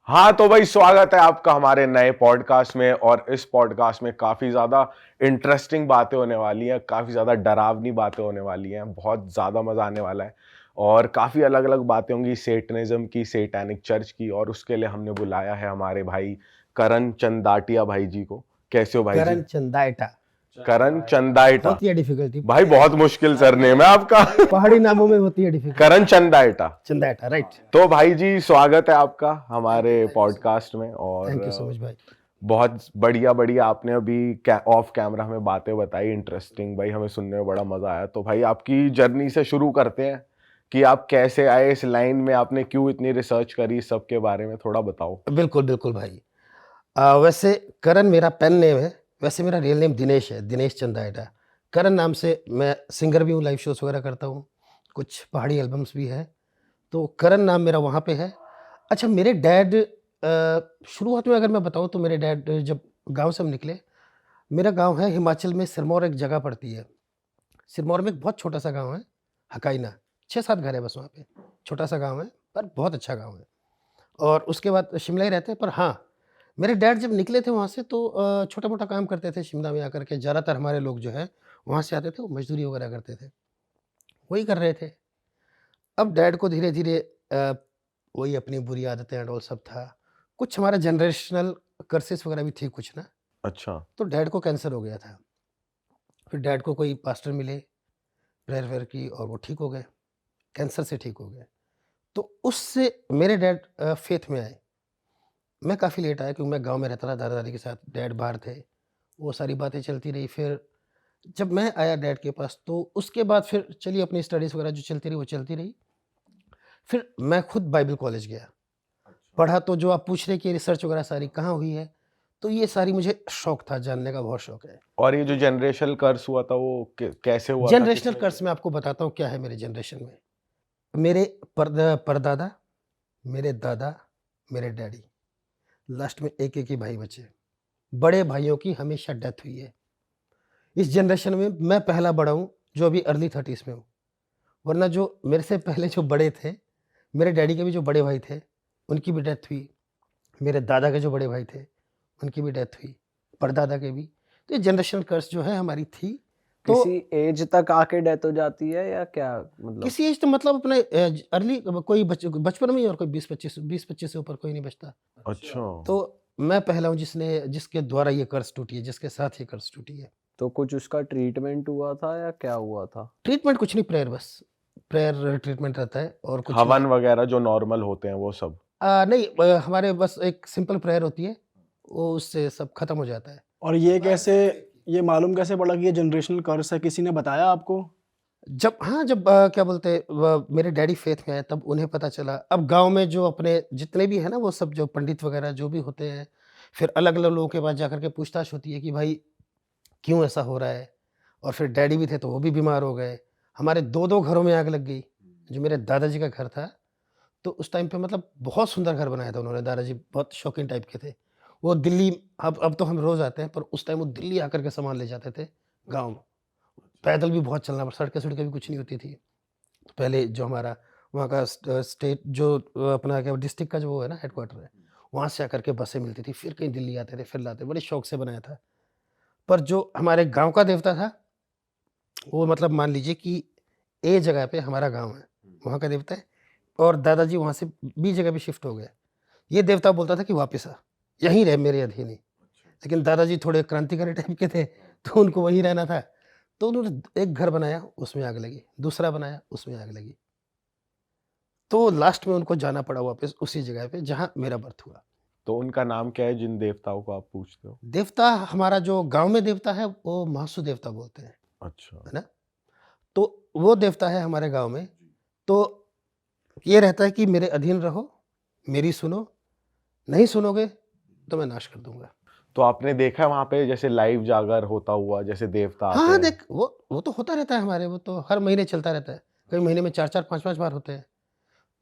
हाँ तो भाई स्वागत है आपका हमारे नए पॉडकास्ट में। और इस पॉडकास्ट में काफी ज्यादा इंटरेस्टिंग बातें होने वाली हैं, काफी ज्यादा डरावनी बातें होने वाली हैं, बहुत ज्यादा मजा आने वाला है। और काफी अलग अलग बातें होंगी सेटनिज्म की, सेटैनिक चर्च की। और उसके लिए हमने बुलाया है हमारे भाई करण चंदाटिया भाई जी को। कैसे हो भाई जी? करण चंदाइटा। करण चंदाइटा। होती है डिफिकल्टी भाई बहुत मुश्किल सरनेम है आपका। पहाड़ी नामों में होती है डिफिकल्टी। करण चंदाइटा। चंदाइटा, राइट। तो भाई जी स्वागत है आपका हमारे पॉडकास्ट में। और थैंक यू सो मच भाई। बहुत बढ़िया बढ़िया आपने अभी ऑफ कैमरा हमें बातें बताई इंटरेस्टिंग, भाई हमें सुनने में बड़ा मजा आया। तो भाई आपकी जर्नी से शुरू करते हैं कि आप कैसे आए इस लाइन में, आपने क्यों इतनी रिसर्च करी, सबके बारे में थोड़ा बताओ। बिल्कुल बिल्कुल भाई। वैसे करण मेरा पेन नेम है, वैसे मेरा रियल नेम दिनेश है, दिनेश चंदाइटा। करण नाम से मैं सिंगर भी हूँ, लाइव शोज वगैरह करता हूँ, कुछ पहाड़ी एल्बम्स भी है। तो करण नाम मेरा वहाँ पे है। अच्छा, मेरे डैड, शुरुआत में अगर मैं बताऊँ तो मेरे डैड जब गांव से हम निकले, मेरा गांव है हिमाचल में, सिरमौर एक जगह पड़ती है। सिरमौर में एक बहुत छोटा सा गांव है, हकाइना। 6-7 घर है बस वहाँ पे। छोटा सा गांव है पर बहुत अच्छा गांव है। और उसके बाद शिमला ही रहते हैं। पर हाँ, मेरे डैड जब निकले थे वहाँ से तो छोटा मोटा काम करते थे शिमला में आकर के। ज़्यादातर हमारे लोग जो है वहाँ से आते थे, वो मजदूरी वगैरह करते थे, वही कर रहे थे। अब डैड को धीरे धीरे वही अपनी बुरी आदतें एंड ऑल सब था। कुछ हमारा जनरेशनल कर्सेस वगैरह भी थी कुछ ना। अच्छा। तो डैड को कैंसर हो गया था। फिर डैड को कोई पास्टर मिले, प्रेयर वेयर की, और वो ठीक हो गए, कैंसर से ठीक हो गए। तो उससे मेरे डैड फेथ में आए। मैं काफ़ी लेट आया क्योंकि मैं गाँव में रहता था दादा-दादी के साथ, डैड बाहर थे। वो सारी बातें चलती रही। फिर जब मैं आया डैड के पास तो उसके बाद फिर चलिए अपनी स्टडीज़ वगैरह जो चलती रही वो चलती रही। फिर मैं खुद बाइबल कॉलेज गया, पढ़ा। तो जो आप पूछ रहे कि रिसर्च वगैरह सारी कहाँ हुई है, तो ये सारी मुझे शौक था, जानने का बहुत शौक है। और ये जो जनरेशनल कर्स हुआ था वो कैसे हुआ था, जनरेशनल किसने कर्स किया? मैं आपको बताता हूँ क्या है मेरे जनरेशन में। मेरे परदादा, मेरे दादा, मेरे डैडी, लास्ट में एक-एक ही भाई बचे। बड़े भाइयों की हमेशा डेथ हुई है। इस जनरेशन में मैं पहला बड़ा हूँ जो अभी अर्ली 30s में हूँ। वरना जो मेरे से पहले जो बड़े थे, मेरे डैडी के भी जो बड़े भाई थे, उनकी भी डेथ हुई। मेरे दादा के जो बड़े भाई थे, उनकी भी डेथ हुई, परदादा के भी। तो ये जनरेशनल कर्स जो है हमारी थी। तो किसी एज तक आके डेथ हो जाती है या क्या मतलब? किसी एज तो मतलब अपने अर्ली, कोई बचपन में ही, और कोई 20-25 से ऊपर कोई नहीं बचता। अच्छा। तो मैं पहला हूँ जिसके द्वारा ये कर्स टूटी है, जिसके साथ ये कर्स टूटी है। तो कुछ उसका ट्रीटमेंट हुआ था या क्या हुआ था? ट्रीटमेंट कुछ नहीं, प्रेयर बस। प्रेयर ट्रीटमेंट रहता है और कुछ हवन नहीं। वगैरह जो नॉर्मल होते हैं वो सब? नहीं, हमारे बस एक सिंपल प्रेयर होती है, वो उससे सब खत्म हो जाता है। और ये कैसे, ये मालूम कैसे पड़ा कि ये जनरेशनल कर्स है? किसी ने बताया आपको? जब क्या बोलते हैं, मेरे डैडी फेथ में आए तब उन्हें पता चला। अब गांव में जो अपने जितने भी है ना, वो सब जो पंडित वगैरह जो भी होते हैं, फिर अलग अलग लोगों के पास जाकर के पूछताछ होती है कि भाई क्यों ऐसा हो रहा है। और फिर डैडी भी थे तो वो भी बीमार हो गए। हमारे 2-2 घरों में आग लग गई। जो मेरे दादाजी का घर था, तो उस टाइम पे मतलब बहुत सुंदर घर बनाया था उन्होंने। दादाजी बहुत शौकीन टाइप के थे। वो दिल्ली, अब तो हम रोज़ आते हैं, पर उस टाइम वो दिल्ली आकर के सामान ले जाते थे गाँव में। पैदल भी बहुत चलना, सड़कें-सड़कें भी कुछ नहीं होती थी। पहले जो हमारा वहाँ का स्टेट जो अपना क्या डिस्ट्रिक्ट का जो वो है ना हेडक्वार्टर है, वहाँ से आकर के बसें मिलती थी, फिर कहीं दिल्ली आते थे, फिर लाते, बड़े शौक से बनाया था। पर जो हमारे गाँव का देवता था, वो मतलब मान लीजिए कि ए जगह पे हमारा गाँव है, वहाँ का देवता है। और दादाजी वहाँ से बी जगह पे शिफ्ट हो गए। ये देवता बोलता था कि वापस आ, यहीं रह मेरे अधीन ही। लेकिन दादाजी थोड़े क्रांतिकारी टाइप के थे, तो उनको वहीं रहना था। तो उन्होंने एक घर बनाया, उसमें आग लगी, दूसरा बनाया, उसमें आग लगी। तो लास्ट में उनको जाना पड़ा वापस उसी जगह पे जहाँ मेरा बर्थ हुआ। तो उनका नाम क्या है जिन देवताओं को आप पूछते हो? देवता हमारा जो गाँव में देवता है वो महासू देवता बोलते हैं, अच्छा। है ना? तो वो देवता है हमारे गाँव में। तो ये रहता है कि मेरे अधीन रहो, मेरी सुनो, नहीं सुनोगे तो मैं नाश कर दूँगा। तो आपने देखा है वहां पे जैसे लाइव जागर होता हुआ, जैसे देवता हाँ, आते हाँ, हैं? देख वो तो होता रहता है हमारे, वो तो हर महीने चलता रहता है। कई महीने में 4-4 5-5 बार होते हैं।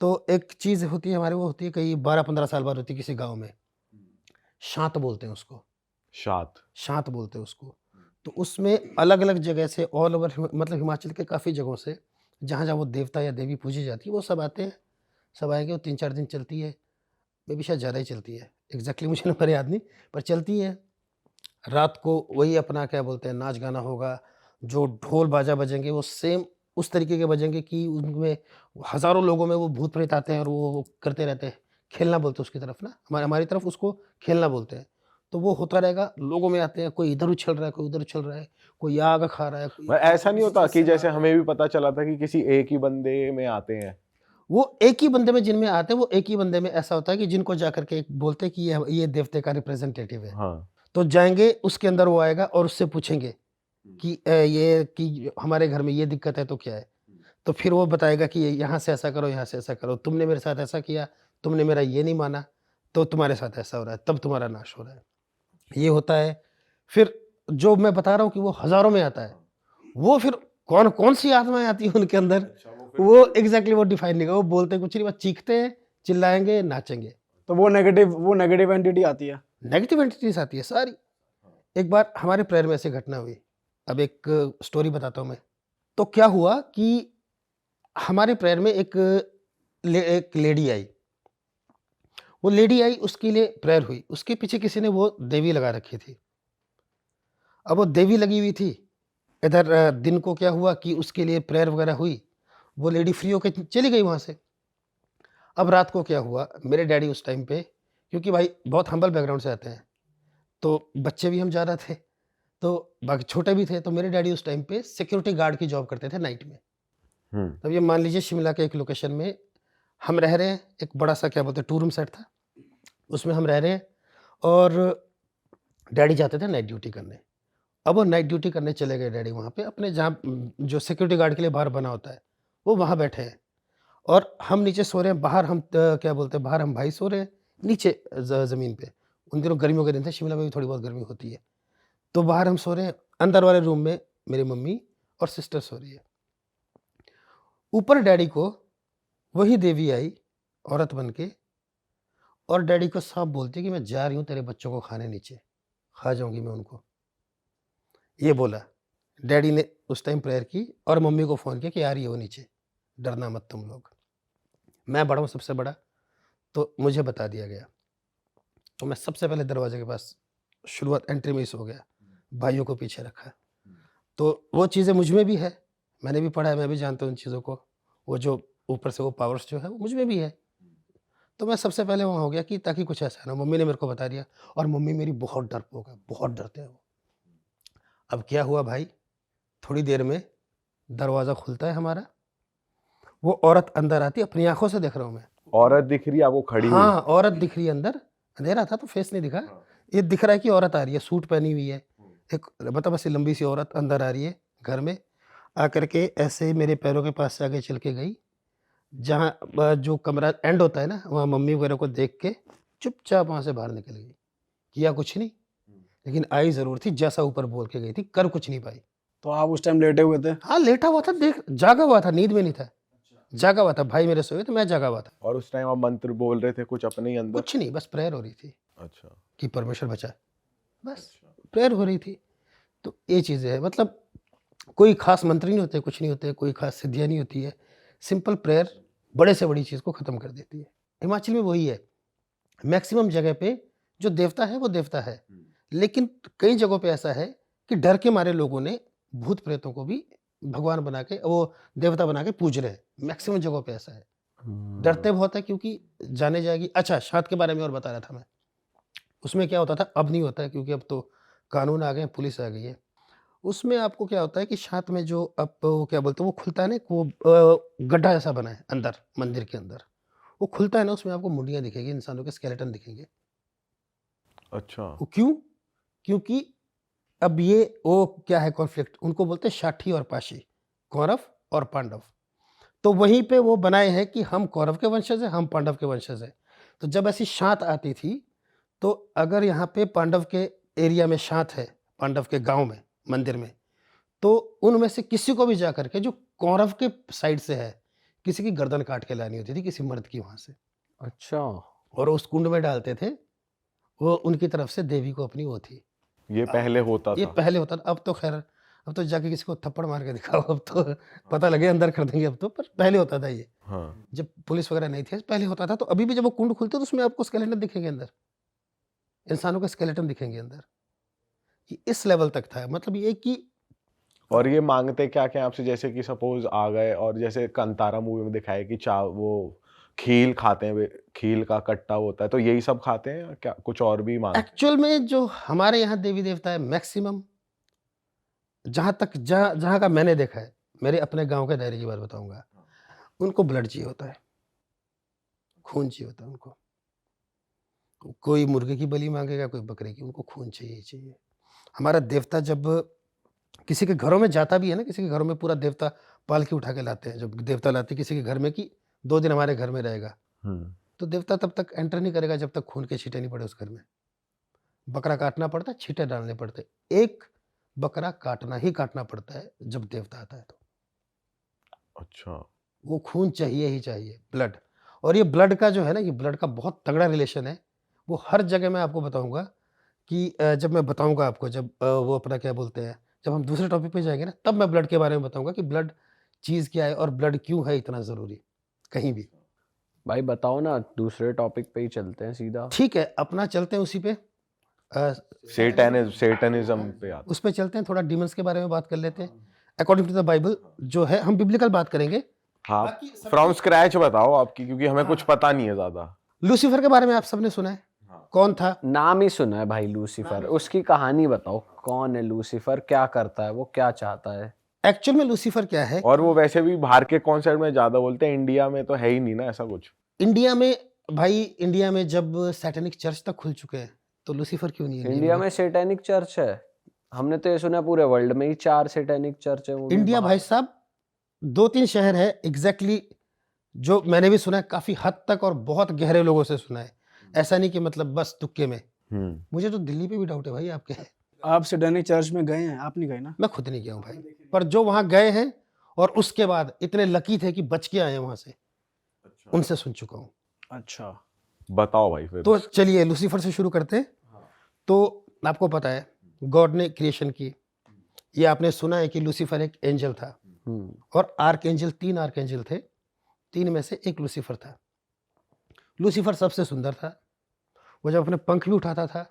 तो एक चीज़ होती है हमारे, वो होती है कई 12-15 साल बाद होती है किसी गाँव में। शाँत बोलते हैं उसको, शात। शाँत बोलते हैं उसको। तो उसमें अलग-अलग जगह से ऑल ओवर मतलब हिमाचल के काफ़ी जगहों से जहाँ-जहाँ वो देवता या देवी पूजी जाती है, वो सब आते हैं। सब आएँगे, वो 3-4 दिन चलती है। मे भी शायद ज़्यादा ही चलती है, एग्जैक्टली मुझे नंबर याद नहीं, पर चलती है। रात को वही अपना क्या बोलते हैं नाच गाना होगा, जो ढोल बाजा बजेंगे वो सेम उस तरीके के बजेंगे कि उनमें हज़ारों लोगों में वो भूत प्रेत आते हैं और वो करते रहते हैं। खेलना बोलते हैं उसकी तरफ ना, हमारी हमारी तरफ उसको खेलना बोलते हैं। तो वो होता रहेगा, लोगों में आते हैं, कोई इधर उछल रहा है, कोई उधर उछल रहा है, कोई आग खा रहा है, कोई ऐसा नहीं किसी होता चीज़ कि से जैसे मार रहा है। हमें भी पता चला था कि किसी एक ही बंदे में आते हैं? वो एक ही बंदे में जिनमें आते हैं, वो एक ही बंदे में ऐसा होता है कि जिनको जाकर के एक बोलते हैं कि ये देवते का रिप्रेजेंटेटिव है। हाँ। तो जाएँगे, उसके अंदर वो आएगा और उससे पूछेंगे कि ये कि हमारे घर में ये दिक्कत है तो क्या है? तो फिर वो बताएगा कि यहाँ से ऐसा करो, यहाँ से ऐसा करो, तुमने मेरे साथ ऐसा किया, तुमने मेरा ये नहीं माना, तो तुम्हारे साथ ऐसा हो रहा है, तब तुम्हारा नाश हो रहा है। ये होता है। फिर जो मैं बता रहा हूँ कि वो हज़ारों में आता है, वो फिर कौन-कौन सी आत्माएँ आती हैं उनके अंदर, वो एग्ज़ैक्टली वो डिफाइन नहीं, वो बोलते कुछ नहीं, बस चीखते हैं, चिल्लाएँगे, नाचेंगे। तो वो नेगेटिव एंटिटी आती है। नेगेटिव एंटिटीज़ आती है सारी। एक बार हमारे प्रेयर में ऐसी घटना हुई। अब एक स्टोरी बताता हूँ मैं। तो क्या हुआ कि हमारे प्रेयर में एक लेडी आई। वो लेडी आई, उसके लिए प्रेयर हुई। उसके पीछे किसी ने वो देवी लगा रखी थी। अब वो देवी लगी हुई थी। इधर दिन को क्या हुआ कि उसके लिए प्रेयर वगैरह हुई। वो लेडी फ्री होके चली गई वहाँ से। अब रात को क्या हुआ, मेरे डैडी उस टाइम पे, क्योंकि भाई बहुत हम्बल बैकग्राउंड से आते हैं, तो बच्चे भी हम ज़्यादा थे, तो बाकी छोटे भी थे, तो मेरे डैडी उस टाइम पे सिक्योरिटी गार्ड की जॉब करते थे नाइट में। हुँ। तब ये मान लीजिए शिमला के एक लोकेशन में हम रह रहे हैं, एक बड़ा-सा क्या बोलते हैं 2 रूम सेट था, उसमें हम रह रहे हैं और डैडी जाते थे नाइट ड्यूटी करने। अब वो नाइट ड्यूटी करने चले गए डैडी वहाँ पे अपने जहाँ जो सिक्योरिटी गार्ड के लिए बाहर बना होता है, वो वहाँ बैठे हैं और हम नीचे सो रहे हैं, बाहर हम क्या बोलते हैं बाहर हम भाई सो रहे हैं, नीचे ज़मीन पे। उन दिनों गर्मियों के दिन थे, शिमला में भी थोड़ी बहुत गर्मी होती है। तो बाहर हम सो रहे हैं, अंदर वाले रूम में मेरी मम्मी और सिस्टर सो रही है। ऊपर डैडी को वही देवी आई, औरत बन के, और डैडी को साफ बोलती है कि मैं जा रही हूँ तेरे बच्चों को खाने नीचे, खा जाऊँगी मैं उनको। ये बोला। डैडी ने उस टाइम प्रेयर की और मम्मी को फ़ोन किया कि आ रही है वो नीचे, डरना मत तुम लोग। मैं बड़ा हूँ सबसे बड़ा, तो मुझे बता दिया गया। तो मैं सबसे पहले दरवाजे के पास शुरुआत एंट्री में ही सो गया, भाइयों को पीछे रखा। तो वो चीज़ें मुझ में भी है, मैंने भी पढ़ा है, मैं भी जानता हूँ उन चीज़ों को। वो जो ऊपर से वो पावर्स जो है वो मुझ में भी है। तो मैं सबसे पहले वहाँ हो गया कि ताकि कुछ ऐसा ना हो। मम्मी ने मेरे को बता दिया और मम्मी मेरी बहुत डरपोक है, बहुत डरते हैं वो। अब क्या हुआ भाई, थोड़ी देर में दरवाज़ा खुलता है हमारा, वो औरत अंदर आती है, अपनी आँखों से देख रहा हूँ मैं। औरत दिख रही है आपको खड़ी हुई? हाँ, औरत दिख रही है अंदर, अंधेरा था तो फेस नहीं दिखा। ये दिख रहा है कि औरत आ रही है, सूट पहनी हुई है। एक मतलब ऐसी लंबी सी औरत अंदर आ रही है घर में, आकर के ऐसे मेरे पैरों के पास से आगे चल के गई, जहाँ जो कमरा एंड होता है ना, वहाँ मम्मी वगैरह को देख के चुपचाप वहाँ से बाहर निकल गई। किया कुछ नहीं, लेकिन आई ज़रूर थी, जैसा ऊपर बोल के गई थी, कर कुछ नहीं पाई। तो आप उस टाइम लेटे हुए थे। हाँ, लेटा हुआ था, जागा हुआ था, नींद में नहीं था। जागा हुआ था, भाई मेरे सोए थे, मैं जागा हुआ था। और उस टाइम आप मंत्र बोल रहे थे कुछ अपने ही अंदर? कुछ नहीं, बस प्रेयर हो रही थी अच्छा। कि परमेश्वर बचाए, बस प्रेयर हो रही थी। तो ये चीज़ें हैं, मतलब कोई ख़ास मंत्र नहीं होते, कुछ नहीं होते, कोई ख़ास सिद्धियाँ नहीं होती है। सिंपल प्रेयर बड़े से बड़ी चीज़ को ख़त्म कर देती है। हिमाचल में वही है, मैक्सिमम जगह पे जो देवता है वो देवता है, लेकिन कई जगहों पे ऐसा है कि डर के मारे लोगों ने भूत प्रेतों को भी भगवान बना के, वो देवता बना के पूज रहे हैं। मैक्सिमम जगहों पे ऐसा है। डरते बहुत है क्योंकि जाने जाएगी। अच्छा, शांत के बारे में और बता रहा था मैं। उसमें क्या होता था, अब नहीं होता है क्योंकि अब तो कानून आ गए हैं, पुलिस आ गई है। उसमें आपको क्या होता है कि शांत में जो अब वो क्या बोलते हैं, वो खुलता है ना, वो गड्ढा जैसा बना है अंदर, मंदिर के अंदर। वो खुलता है ना, उसमें आपको मुंडियाँ दिखेंगी, इंसानों के स्केलेटन दिखेंगे। अच्छा। वो क्यों? क्योंकि अब ये वो क्या है कॉन्फ्लिक्ट, उनको बोलते हैं शाठी और पाशी, कौरव और पांडव। तो वहीं पे वो बनाए हैं कि हम कौरव के वंशज हैं, हम पांडव के वंशज हैं। तो जब ऐसी शांत आती थी, तो अगर यहाँ पे पांडव के एरिया में शांत है, पांडव के गाँव में, मंदिर में, तो उनमें से किसी को भी जा कर के जो कौरव के साइड से है, किसी की गर्दन काट के लानी होती थी, किसी मर्द की वहाँ से, अच्छा। और उस कुंड में डालते थे। वो उनकी तरफ से देवी को अपनी वो थी। ये पहले होता ये था? पहले होता था, अब तो ख़ैर अब तो जाके किसी को थप्पड़ मार के दिखाओ, अब तो पता लगे अंदर कर देंगे अब तो, पर पहले होता था ये। हाँ। जब पुलिस वगैरह नहीं थी पहले होता था, तो अभी भी जब वो कुंड खुलते तो उसमें आपको स्केलेटन दिखेंगे अंदर, इंसानों के स्केलेटन दिखेंगे अंदर। ये इस लेवल तक था, मतलब ये कि और ये मांगते क्या क्या आपसे, जैसे कि सपोज आ गए और जैसे कंतारा मूवी में दिखाया कि वो खील खाते हैं, खील का कट्टा होता है, तो यही सब खाते हैं या क्या कुछ और भी मांगते हैं? एक्चुअल में जो हमारे यहाँ देवी देवता है मैक्सिमम, जहाँ का मैंने देखा है, मेरे अपने गांव के दायरे की बात बताऊंगा, उनको ब्लड चाहिए होता है, खून चाहिए होता है उनको। कोई मुर्गे की बलि मांगेगा, कोई बकरे की, उनको खून चाहिए ही चाहिए। हमारा देवता जब किसी के घरों में जाता भी है ना, किसी के घरों में पूरा देवता पालकी उठा के लाते हैं, जब देवता लाते हैं किसी के घर में कि 2 दिन हमारे घर में रहेगा, तो देवता तब तक एंटर नहीं करेगा जब तक खून के छींटे नहीं पड़े उस घर में। बकरा काटना पड़ता है, छींटे डालने पड़ते हैं। एक बकरा काटना ही काटना पड़ता है जब देवता आता है तो। अच्छा। वो खून चाहिए ही चाहिए, ब्लड। और ये ब्लड का जो है ना, ये ब्लड का बहुत तगड़ा रिलेशन है। वो हर जगह मैं आपको बताऊंगा कि जब मैं बताऊंगा आपको, जब वो अपना क्या बोलते हैं, जब हम दूसरे टॉपिक पे जाएंगे ना, तब मैं ब्लड के बारे में बताऊंगा कि ब्लड चीज़ क्या है और ब्लड क्यों है इतना ज़रूरी कहीं भी। भाई बताओ ना, दूसरे टॉपिक पे ही चलते हैं सीधा। ठीक है, अपना चलते हैं उसी पे, सेटनिज्म पे आता उस पे चलते हैं, थोड़ा डीमंस के बारे में बात कर लेते हैं। अकॉर्डिंग टू द बाइबल जो है, हम बिब्लिकल बात करेंगे। है। हाँ, फ्रॉम स्क्रैच बताओ आपकी, क्योंकि हमें कुछ पता नहीं है ज्यादा। लूसीफर के बारे में आप सबने सुना है, कौन था? नाम ही सुना है भाई लूसीफर, उसकी कहानी बताओ, कौन है लूसीफर, क्या करता है वो, क्या चाहता है? एक्चुअल में लूसीफर क्या है? और वो वैसे भी बाहर के कॉन्सर्ट में ज्यादा बोलते हैं, इंडिया में तो है ही नहीं ना ऐसा कुछ। इंडिया में भाई, इंडिया में जब सैटेनिक चर्च तक खुल चुके हैं तो लूसीफर क्यों नहीं इंडिया में सैटेनिक चर्च है? हमने तो ये सुना है पूरे वर्ल्ड में ही 4 सैटेनिक चर्च है। वो भी इंडिया बाहर। भाई साहब 2-3 शहर है एग्जैक्टली, जो मैंने भी सुना है काफी हद तक, और बहुत गहरे लोगों से सुना है, ऐसा नहीं कि मतलब बस तुक्के में। मुझे तो दिल्ली पे भी डाउट है भाई आपके। आप सैटेनिक चर्च में गए हैं? आप नहीं गए ना? मैं खुद नहीं गया हूँ भाई, पर जो वहां गए हैं और उसके बाद इतने लकी थे कि बच के आए वहां से, उनसे सुन चुका हूँ। अच्छा, बताओ भाई फिर। तो चलिए लूसीफर से शुरू करते हैं। तो आपको पता है गॉड ने क्रिएशन की, ये आपने सुना है कि लूसीफर एक एंजल था, और आर्क एंजल 3 आर्क एंजल थे, 3 में से एक लूसीफर था। लूसीफर सबसे सुंदर था। वो जब अपने पंख भी उठाता था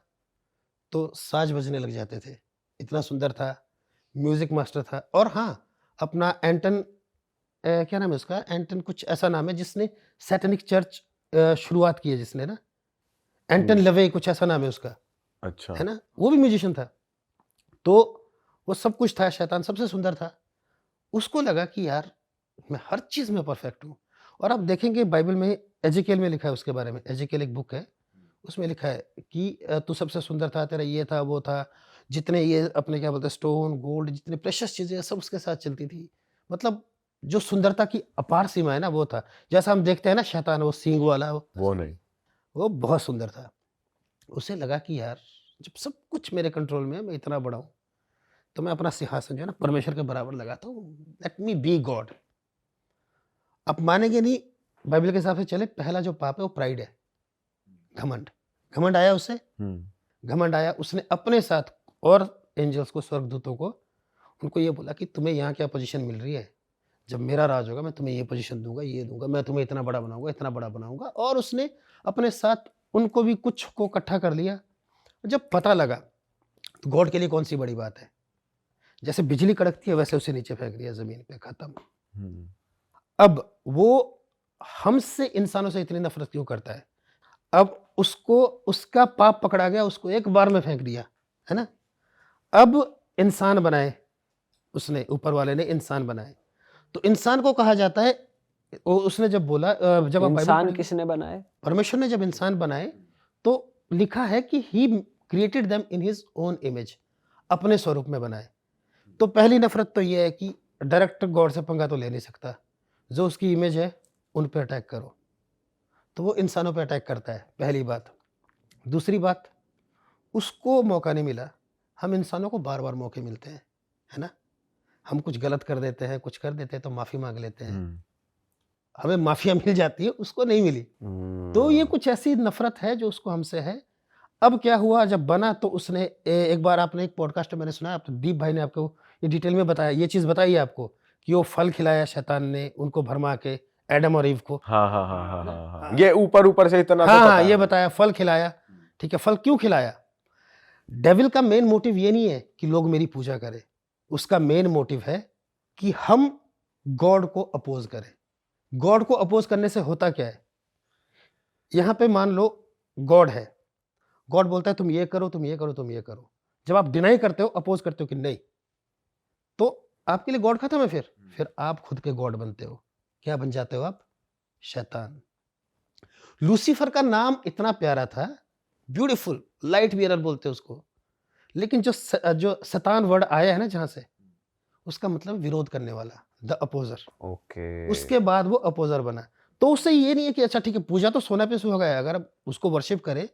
तो साज बजने लग जाते थे, इतना सुंदर था, म्यूजिक मास्टर था। और हाँ, अपना एंटन, क्या नाम है उसका, एंटन कुछ ऐसा नाम है, जिसने सैटेनिक चर्च शुरुआत की है, जिसने ना, एंटन लवे कुछ ऐसा नाम है उसका, अच्छा। है ना, वो भी म्यूजिशियन था। तो वो सब कुछ था, शैतान सबसे सुंदर था। उसको लगा कि यार मैं हर चीज़ में परफेक्ट हूँ। और आप देखेंगे बाइबल में एजेकिएल में लिखा है उसके बारे में, एजेकिएल एक बुक है, उसमें लिखा है कि तू सबसे सुंदर था, तेरा ये था वो था, जितने ये अपने क्या बोलते हैं स्टोन गोल्ड, जितने प्रेशियस चीज़ें सब उसके साथ चलती थी। मतलब जो सुंदरता की अपार सीमा है ना, वो था। जैसा हम देखते हैं ना शैतान, वो सींग वाला, वो नहीं। वो बहुत सुंदर था। उसे लगा कि यार जब सब कुछ मेरे कंट्रोल में है, मैं इतना बड़ा हूँ, तो मैं अपना सिंहासन जो है ना परमेश्वर के बराबर लगाता हूँ, लेट मी बी गॉड। अब मानेंगे नहीं, बाइबल के हिसाब से चले, पहला जो पाप है वो प्राइड है, घमंड। घमंड आया उससे, घमंड आया, उसने अपने साथ और एंजल्स को, स्वर्गदूतों को, उनको ये बोला कि तुम्हें यहाँ क्या पोजीशन मिल रही है, जब मेरा राज होगा मैं तुम्हें ये पोजीशन दूंगा, ये दूंगा, मैं तुम्हें इतना बड़ा बनाऊंगा, इतना बड़ा बनाऊंगा। और उसने अपने साथ उनको भी कुछ को इकट्ठा कर लिया। जब पता लगा, तो गॉड के लिए कौन सी बड़ी बात है, जैसे बिजली कड़कती है वैसे उसे नीचे फेंक दिया जमीन पे, खत्म। अब वो हमसे, इंसानों से इतनी नफरत क्यों करता है? अब उसको उसका पाप पकड़ा गया, उसको एक बार में फेंक दिया, है ना। अब इंसान बनाए उसने, ऊपर वाले ने इंसान बनाए, तो इंसान को कहा जाता है, उसने जब बोला, जब आप इंसान किसने बनाए? परमेश्वर ने जब इंसान बनाए, तो लिखा है कि he created them in his own image, अपने स्वरूप में बनाए। तो पहली नफरत तो ये है कि डायरेक्ट गॉड से पंगा तो ले नहीं सकता, जो उसकी इमेज है उन पे अटैक करो, तो वो इंसानों पे अटैक करता है, पहली बात। दूसरी बात, उसको मौका नहीं मिला। हम इंसानों को बार बार मौके मिलते हैं, है ना। हम कुछ गलत कर देते हैं, कुछ कर देते हैं तो माफ़ी मांग लेते हैं, हमें माफिया मिल जाती है, उसको नहीं मिली। तो ये कुछ ऐसी नफरत है जो उसको हमसे है। अब क्या हुआ, जब बना तो उसने एक बार, आपने एक पॉडकास्ट में मैंने सुना, आप दीप भाई ने आपको ये डिटेल में बताया, ये चीज़ बताई है आपको कि वो फल खिलाया शैतान ने उनको भरमा के, एडम और ईव को। हाँ हाँ हाँ हाँ हाँ हाँ, ये ऊपर ऊपर से इतना तो हाँ पता हाँ, ये है। बताया फल खिलाया, ठीक है। फल क्यों खिलाया? डेविल का मेन मोटिव ये नहीं है कि लोग मेरी पूजा करें, उसका मेन मोटिव है कि हम गॉड को अपोज करें। गॉड को अपोज करने से होता क्या है? यहाँ पे मान लो गॉड है, गॉड बोलता है तुम ये करो, तुम ये करो, तुम ये करो। जब आप डिनाई करते हो, अपोज करते हो कि नहीं, तो आपके लिए गॉड खत्म है। फिर आप खुद के गॉड बनते हो। क्या बन जाते हो आप? शैतान। लूसीफर का नाम इतना प्यारा था, ब्यूटीफुल, लाइट बियरर बोलते हैं उसको, लेकिन जो शैतान वर्ड आया है ना जहां से, उसका मतलब विरोध करने वाला, द अपोजर। ओके। उसके बाद वो अपोजर बना। तो उससे ये नहीं है कि अच्छा ठीक है, पूजा तो सोने पे सुहागा है, अगर आप उसको वर्शिप करें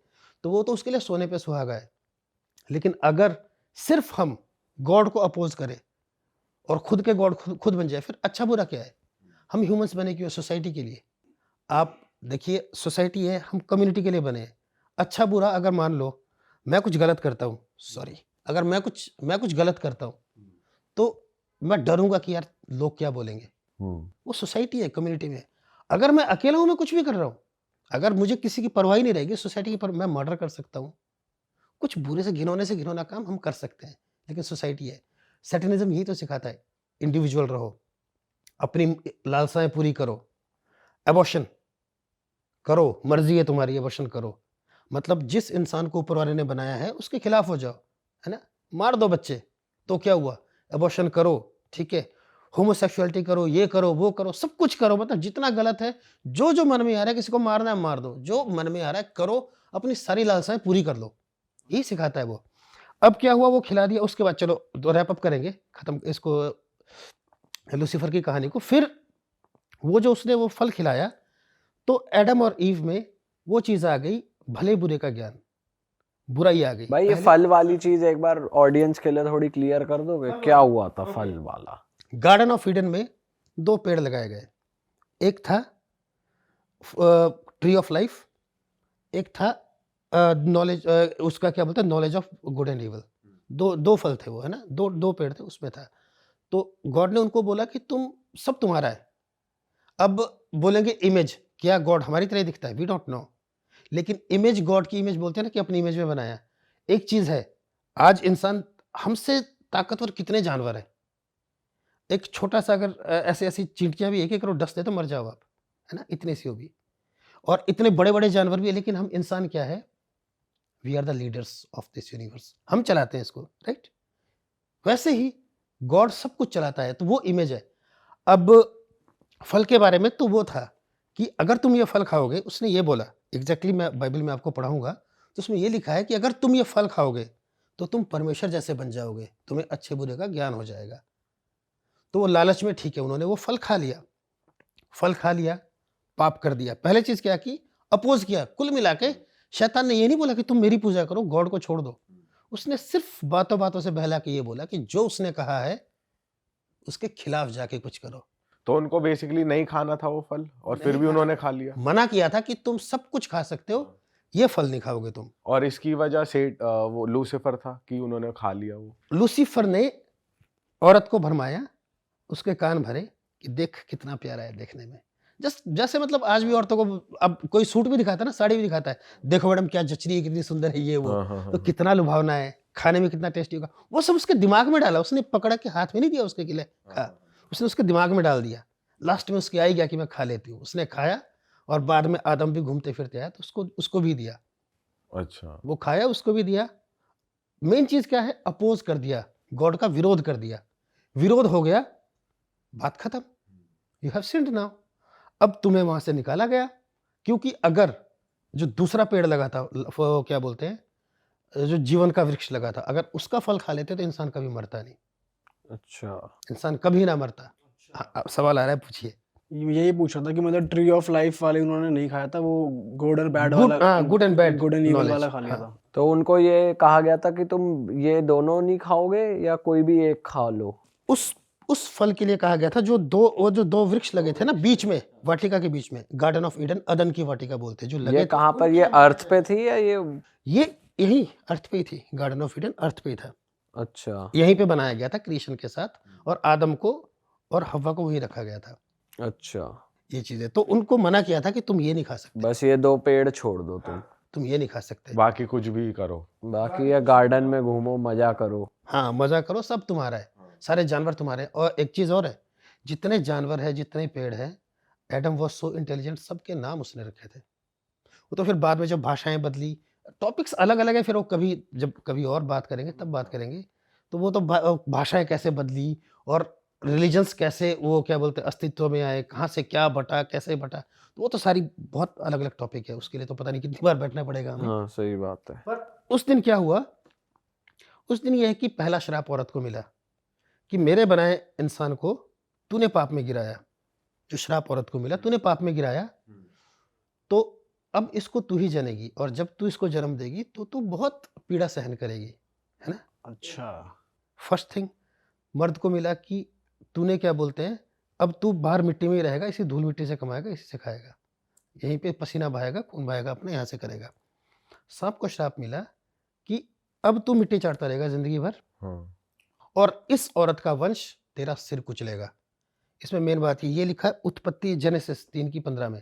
तो वो तो उसके लिए सोने पे सुहागा है। लेकिन अगर सिर्फ हम गॉड को अपोज करें और खुद के गॉड खुद बन जाए, फिर अच्छा बुरा क्या है? हम ह्यूमंस बने क्यों? सोसाइटी के लिए। आप देखिए, सोसाइटी है, हम कम्युनिटी के लिए बने हैं। अच्छा बुरा अगर मान लो मैं कुछ गलत करता हूँ, सॉरी, अगर मैं कुछ गलत करता हूँ, तो मैं डरूंगा कि यार लोग क्या बोलेंगे। वो सोसाइटी है, कम्युनिटी में। अगर मैं अकेला हूं, मैं कुछ भी कर रहा हूं, अगर मुझे किसी की परवाह ही नहीं रहेगी सोसाइटी की, पर मैं मर्डर कर सकता हूं, कुछ बुरे से घिनौना काम हम कर सकते हैं। लेकिन सोसाइटी है, सैटनिज्म यही तो सिखाता है, इंडिविजुअल रहो, अपनी लालसाएं पूरी करो, एबॉर्शन करो, मर्जी है तुम्हारी, एबॉर्शन करो। मतलब जिस इंसान को ऊपर वाले ने बनाया है उसके खिलाफ हो जाओ, है ना। मार दो बच्चे तो क्या हुआ? एबॉर्शन करो, ठीक है। होमोसेक्सुअलिटी करो, ये करो, वो करो, सब कुछ करो, मतलब जितना गलत है, जो मन में आ रहा है, किसी को मारना है मार दो, जो मन में आ रहा है करो, अपनी सारी लालसाएं पूरी कर लो, यही सिखाता है वो। अब क्या हुआ? वो खिला दिया, उसके बाद चलो रैप अप करेंगे, खत्म इसको, लूसीफर की कहानी को। फिर वो जो उसने वो फल खिलाया, तो एडम और ईव में वो चीज आ गई, भले बुरे का ज्ञान, बुराई आ गई। भाई ये पहले फल वाली चीज एक बार ऑडियंस के लिए थोड़ी क्लियर कर दोगे, क्या हुआ था फल वाला? गार्डन ऑफ ईडन में 2 पेड़ लगाए गए। एक था ट्री ऑफ लाइफ, एक था नॉलेज, उसका क्या बोलते हैं, knowledge of good and evil. दो फल थे वो, है ना, दो पेड़ थे, उसमें था। तो गॉड ने उनको बोला कि तुम सब तुम्हारा है। अब बोलेंगे इमेज, क्या गॉड हमारी तरह दिखता है? We don't know. लेकिन इमेज, गॉड की इमेज बोलते हैं ना कि अपनी इमेज में बनाया। एक चीज है, आज इंसान हमसे ताकतवर कितने जानवर है। एक छोटा सा अगर ऐसे ऐसी चींटियां भी 1-1 करोड़ डस दे तो मर जाओ आप, है ना, इतनी सी होगी। और इतने बड़े बड़े जानवर भी है, लेकिन हम इंसान क्या है? We are the leaders of this universe, हम चलाते हैं इसको, राइट। वैसे ही गॉड सब कुछ चलाता है, तो वो इमेज है। अब फल के बारे में तो वो था कि अगर तुम ये फल खाओगे, उसने ये बोला एग्जैक्टली, मैं बाइबल में आपको पढ़ाऊंगा, तो उसमें ये लिखा है कि अगर तुम ये फल खाओगे तो तुम परमेश्वर जैसे बन जाओगे, तुम्हें अच्छे बुरे का ज्ञान हो जाएगा। तो वो लालच में, ठीक है, उन्होंने वो फल खा लिया। फल खा लिया, पाप कर दिया। पहले चीज क्या की? अपोज किया। कुल मिला के शैतान ने ये नहीं बोला कि तुम मेरी पूजा करो, गॉड को छोड़ दो। उसने सिर्फ बातों बातों से बहला के ये बोला कि जो उसने कहा है उसके खिलाफ जाके कुछ करो। तो उनको बेसिकली नहीं खाना था वो फल, और फिर नहीं भी खाना उन्होंने था। खा लिया। मना किया था कि तुम सब कुछ खा सकते हो, ये फल नहीं खाओगे तुम। और इसकी वजह से वो लूसीफर था कि उन्होंने खा लिया वो। लूसीफर ने औरत को भरमाया, उसके कान भरे कि देख कितना प्यारा है देखने में। जस्ट जैसे मतलब आज भी औरतों को, अब कोई सूट भी दिखाता है ना, साड़ी भी दिखाता है, देखो मैडम क्या जच रही है, कितनी सुंदर है, ये वो। हाँ हाँ तो हाँ। कितना लुभावना है, खाने में कितना टेस्टी होगा, वो सब उसके दिमाग में डाला। उसने पकड़ा के हाथ में नहीं दिया उसके लिए खा, उसने उसके दिमाग में डाल दिया। लास्ट में उसकी आई गया कि मैं खा लेती हूँ, उसने खाया। और बाद में आदम भी घूमते फिरते आया, तो उसको भी दिया। अच्छा। वो खाया, उसको भी दिया। मेन चीज क्या है? अपोज कर दिया, गॉड का विरोध कर दिया। विरोध हो गया, बात खत्म, यू हैव सिंड नाउ। अब तुम्हें वहां से निकाला गया, क्योंकि अगर जो दूसरा पेड़ लगा था, वो क्या बोलते हैं, जो जीवन का वृक्ष लगा था, अगर उसका फल खा लेते तो इंसान कभी मरता नहीं। अच्छा। इंसान कभी ना मरता। हाँ, अब सवाल आ रहा है, पूछिए। यही पूछ रहा था कि मतलब ट्री ऑफ लाइफ वाले उन्होंने नहीं खाया था, वो गुड और बैड गुड, वाला, good and bad good and evil knowledge. वाला खा लिया हाँ। था। तो उनको ये कहा गया था कि तुम ये दोनों नहीं खाओगे या कोई भी एक खा लो? उस फल के लिए कहा गया था, जो दो वृक्ष लगे थे ना बीच में, वाटिका के बीच में, गार्डन ऑफ ईडन, अदन की वाटिका बोलते हैं, जो लगे ये थे, कहाँ पर, उनके ये लिए अर्थ पे थी या ये? ये यही अर्थ पे ही थी, गार्डन ऑफ ईडन अर्थ पे ही था। अच्छा यहीं पे बनाया गया था क्रिएशन के साथ, और आदम को और हव्वा को वहीं रखा गया था। अच्छा, ये चीजें तो उनको मना किया था कि तुम ये नहीं खा सकते, बस ये 2 पेड़ छोड़ दो तुम ये नहीं खा सकते। बाकी कुछ भी करो। बाकी ये गार्डन में घूमो, मजा करो। हाँ, मजा करो, सब तुम्हारा है, सारे जानवर तुम्हारे हैं। और एक चीज और है, जितने जानवर है, जितने पेड़ है, एडम वॉज सो इंटेलिजेंट, सबके नाम उसने रखे थे। वो तो फिर बाद में जब भाषाएं बदली, टॉपिक्स अलग अलग है, फिर वो कभी जब कभी और बात करेंगे तब बात करेंगे। तो वो तो भाषाएं कैसे बदली, और रिलीजन्स कैसे वो क्या बोलते हैं अस्तित्व में आए, कहाँ से क्या बटा, कैसे बटा, तो वो तो सारी बहुत अलग अलग टॉपिक है, उसके लिए तो पता नहीं कितनी बार बैठना पड़ेगा हमें। हाँ, सही बात है। पर उस दिन क्या हुआ, उस दिन ये है कि पहला श्राप औरत को मिला कि मेरे बनाए इंसान को तूने पाप में गिराया। जो श्राप औरत को मिला, तूने पाप में गिराया, तो अब इसको तू ही जनेगी, और जब तू इसको जन्म देगी तो तू बहुत पीड़ा सहन करेगी, है ना। अच्छा। फर्स्ट थिंग मर्द को मिला कि तूने क्या बोलते हैं, अब तू बाहर मिट्टी में ही रहेगा, इसी धूल मिट्टी से कमाएगा, इसी से खाएगा, यहीं पे पसीना बहाएगा, खून बहाएगा, अपने यहाँ से करेगा। सांप को श्राप मिला कि अब तू मिट्टी चाटता रहेगा जिंदगी भर, हाँ। और इस औरत का वंश तेरा सिर कुचलेगा। इसमें मेन बात ये लिखा है उत्पत्ति जेनेसिस 3:15 में